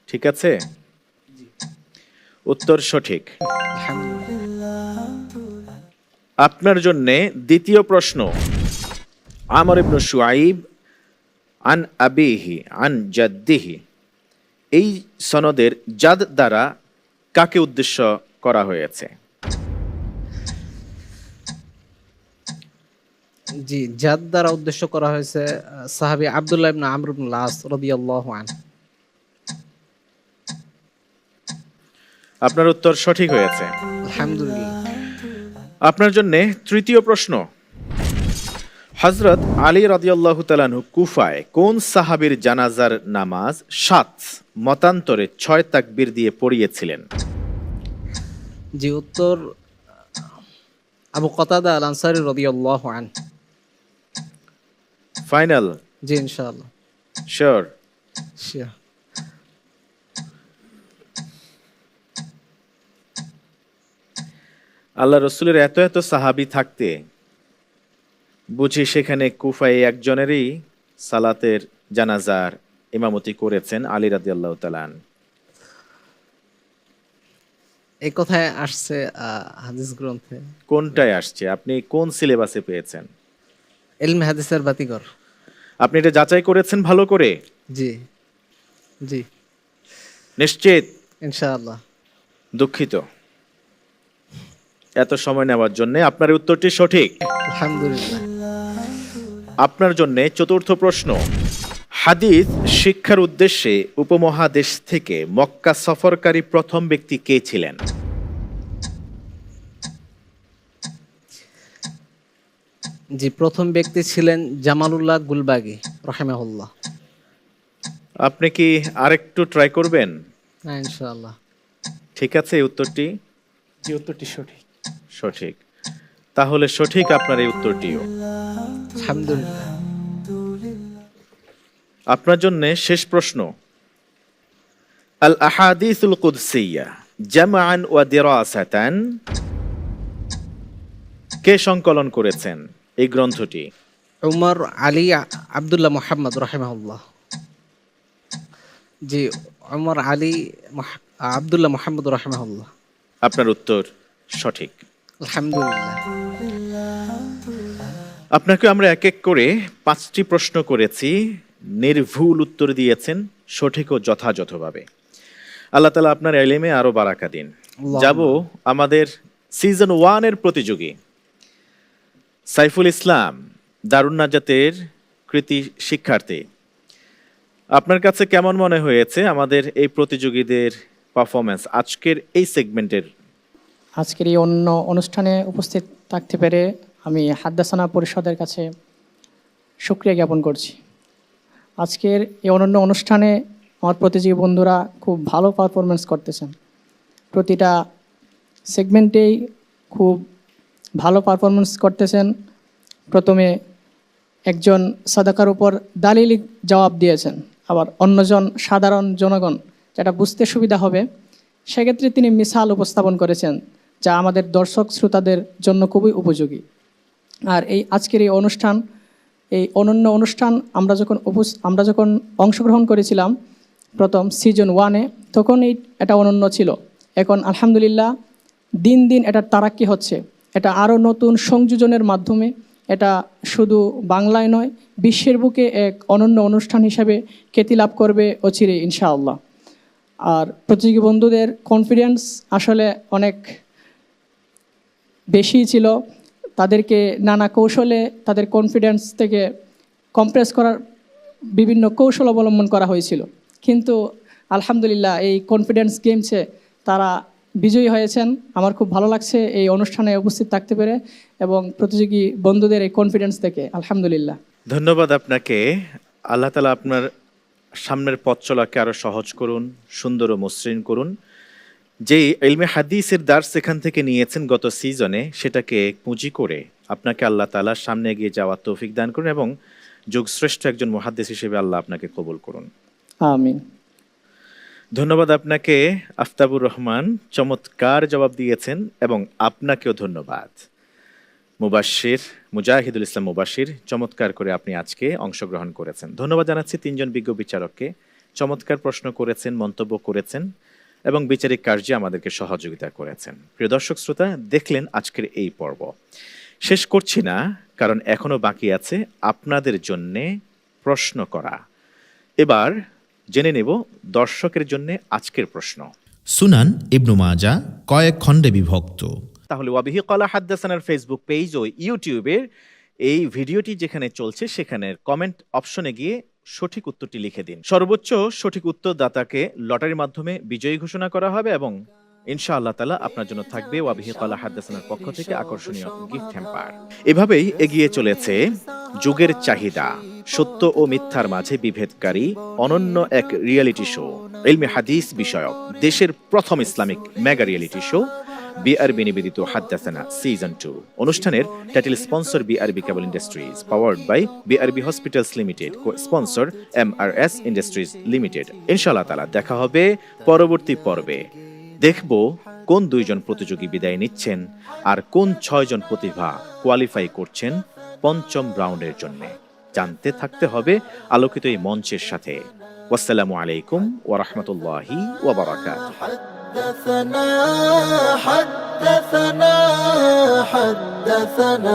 ঠিক আছে? উত্তর সঠিক। আপনার জন্য দ্বিতীয় প্রশ্ন, আমর ইবনে শুআইব আন আবিহি আন জাদ্দিহি, এই সনদের জাদ দ্বারা কাকে উদ্দেশ্য করা হয়েছে? জি, যার দ্বারা উদ্দেশ্য করা হয়েছে সাহাবী আব্দুল্লাহ ইবনে আমর ইবনে আস রাদিয়াল্লাহু আনহু। আপনার উত্তর সঠিক হয়েছে, আলহামদুলিল্লাহ। আপনার জন্য তৃতীয় প্রশ্ন, হযরত আলী রাদিয়াল্লাহু তাআলা আনহু কুফায় কোন সাহাবীর জানাজার নামাজ 7 মতান্তরে 6 তাকবীর দিয়ে পড়িয়েছিলেন? জি, উত্তর আবু কতাদা আল আনসারী রাদিয়াল্লাহু আনহু। ফাইনাল? জি, ইনশাআল্লাহ। শিওর? শিওর। আল্লাহ রসুলের এত এত সাহাবী থাকতে বুঝি সেখানে কুফায় একজনেরই সালাতের জানাজার ইমামতি করেছেন আলী রাদিয়াল্লাহু তাআলা আনহু। এই কথায় আসছে হাদিস গ্রন্থে। কোনটায় আসছে? আপনি কোন সিলেবাসে পেয়েছেন? ইলমে হাদিসের বাতিঘর। আপনি এটা যাচাই করেছেন ভালো করে? জি জি, নিশ্চিত? ইনশাআল্লাহ। দুঃখিত এত সময় নেওয়ার জন্য। আপনার উত্তরটি সঠিক, আলহামদুলিল্লাহ। আপনার জন্য চতুর্থ প্রশ্ন। হাদিস শিক্ষার উদ্দেশ্যে উপমহাদেশ থেকে মক্কা সফরকারী প্রথম ব্যক্তি কে ছিলেন? জি, প্রথম ব্যক্তি ছিলেন জামালুল্লাহ গুলবাগি রাহিমাহুল্লাহ। আপনি কি আরেকটু ট্রাই করবেন? হ্যাঁ, ইনশাআল্লাহ। ঠিক আছে, এই উত্তরটি যে উত্তরটি সঠিক। সঠিক। তাহলে সঠিক আপনার এই উত্তরটিও। আলহামদুলিল্লাহ। আপনার জন্য শেষ প্রশ্ন। আল আহাদিসুল কুদসিয়া জামআন ওয়া দিরাসাতান কে সংকলন করেছেন এই গ্রন্থটি? উমর আলী আব্দুল্লাহ মুহাম্মদ রাহিমাহুল্লাহ। জি, উমর আলী আব্দুল্লাহ মুহাম্মদ রাহিমাহুল্লাহ। আপনার উত্তর সঠিক, আলহামদুলিল্লাহ। আপনাকে আমরা এক এক করে 5টি প্রশ্ন করেছি, নির্ভুল উত্তর দিয়েছেন সঠিক ও যথাযথভাবে। আল্লাহ তাআলা আপনার ইলমে আরো বারাকা দিন। যাব আমাদের সিজন 1 এর প্রতিযোগী সাইফুল ইসলাম, দারুন নাজাতের কৃতি শিক্ষার্থী। আপনার কাছে কেমন মনে হয়েছে আমাদের এই প্রতিযোগীদের পারফরমেন্স আজকের এই সেগমেন্টের? আজকের এই অন্য অনুষ্ঠানে উপস্থিত থাকতে পেরে আমি হাদ্দাসানা পরিষদের কাছে শুকরিয়া জ্ঞাপন করছি। আজকের এই অনন্য অনুষ্ঠানে আমার প্রতিযোগী বন্ধুরা খুব ভালো পারফরমেন্স করতেছেন। প্রতিটা সেগমেন্টেই খুব ভালো পারফরমেন্স করতেছেন। প্রথমে একজন সাদাকার উপর দালিলি জবাব দিয়েছেন, আবার অন্যজন সাধারণ জনগণ যেটা বুঝতে সুবিধা হবে সেক্ষেত্রে তিনি মিসাল উপস্থাপন করেছেন, যা আমাদের দর্শক শ্রোতাদের জন্য খুবই উপযোগী। আর এই আজকের এই অনুষ্ঠান, এই অনন্য অনুষ্ঠান আমরা যখন অংশগ্রহণ করেছিলাম প্রথম সিজন 1-এ, তখন এটা অনন্য ছিল। এখন আলহামদুলিল্লাহ দিন দিন এটার তারাক্কি হচ্ছে। এটা আরও নতুন সংযোজনের মাধ্যমে এটা শুধু বাংলায় নয়, বিশ্বের বুকে এক অনন্য অনুষ্ঠান হিসাবে খ্যাতি লাভ করবে অচিরে ইনশাআল্লাহ। আর প্রতিযোগী বন্ধুদের কনফিডেন্স আসলে অনেক বেশি ছিল। তাদেরকে নানা কৌশলে তাদের কনফিডেন্স থেকে কম্প্রেস করার বিভিন্ন কৌশল অবলম্বন করা হয়েছিল, কিন্তু আলহামদুলিল্লাহ এই কনফিডেন্স গেমসে তারা বিজয়ী হয়েছেন। আমার খুব ভালো লাগছে এই অনুষ্ঠানে উপস্থিত থাকতে পেরে এবং প্রতিযোগী বন্ধুদের এই কনফিডেন্স থেকে আলহামদুলিল্লাহ। ধন্যবাদ আপনাকে। আল্লাহ তাআলা আপনার সামনের পথ চলাকে আরো সহজ করুন, সুন্দর ও মসৃণ করুন। যেই ইলমে হাদিসের দার্স এখান থেকে নিয়েছেন গত সিজনে, সেটাকে পুঁজি করে আপনাকে আল্লাহ তাআলা সামনে এগিয়ে যাওয়ার তৌফিক দান করুন এবং যুগশ্রেষ্ঠ একজন মুহাদ্দিস হিসেবে আল্লাহ আপনাকে কবুল করুন। আমিন। ধন্যবাদ আপনাকে আফতাবুর রহমান, চমৎকার জবাব দিয়েছেন। এবং আপনাকেও ধন্যবাদ মুবাশশির, মুজাহিদুল ইসলাম মুবাশশির, চমৎকার করে আপনি আজকে অংশগ্রহণ করেছেন। ধন্যবাদ জানাচ্ছি 3 জন বিজ্ঞ বিচারককে, চমৎকার প্রশ্ন করেছেন, মন্তব্য করেছেন এবং বিচারিক কার্যে আমাদেরকে সহযোগিতা করেছেন। প্রিয় দর্শক শ্রোতা, দেখলেন আজকের এই পর্ব। শেষ করছি না, কারণ এখনো বাকি আছে আপনাদের জন্যে প্রশ্ন করা। এবার জেনে নেব দর্শকের জন্য আজকের প্রশ্ন। সুনান ইবনু মাজা কয়েক খণ্ডে বিভক্ত? তাহলে ওয়াবিহি ক্বালা হাদ্দাসানার ফেসবুক পেজ ও ইউটিউবের এই ভিডিওটি যেখানে চলছে সেখানের কমেন্ট অপশনে গিয়ে সঠিক উত্তরটি লিখে দিন। সর্বোচ্চ সঠিক উত্তরদাতাকে লটারির মাধ্যমে বিজয়ী ঘোষণা করা হবে এবং ইনশাআল্লাহ তাআলা আপনার জন্য থাকবে ওয়াবিহি ক্বালা হাদ্দাসানার পক্ষ থেকে আকর্ষণীয় গিফট হ্যাম্পার। এভাবেই এগিয়ে চলেছে যুগের চাহিদা, সত্য ও মিথ্যার মাঝে বিভেদকারী অনন্য এক রিয়েলিটি শো, ইলমে হাদিস বিষয়ক দেশের প্রথম Islamic mega reality show BRB নিবেদিত হাদ্দাসানা সিজন 2। অনুষ্ঠানের title sponsor BRB cable industries, powered by BRB hospitals limited, co sponsor MRS industries limited. ইনশাআল্লাহ তাআলা দেখা হবে পরবর্তী পর্বে। দেখব কোন 2 জন প্রতিযোগী বিদায় নিচ্ছেন আর কোন 6 জন প্রতিভা কোয়ালিফাই করছেন 5ম রাউন্ডের জন্য। জানতে থাকতে হবে আলোকিত এই মঞ্চের সাথে। ওয়াসসালামু আলাইকুম ওয়া রাহমাতুল্লাহি ওয়া বারাকাতুহু। حدثنا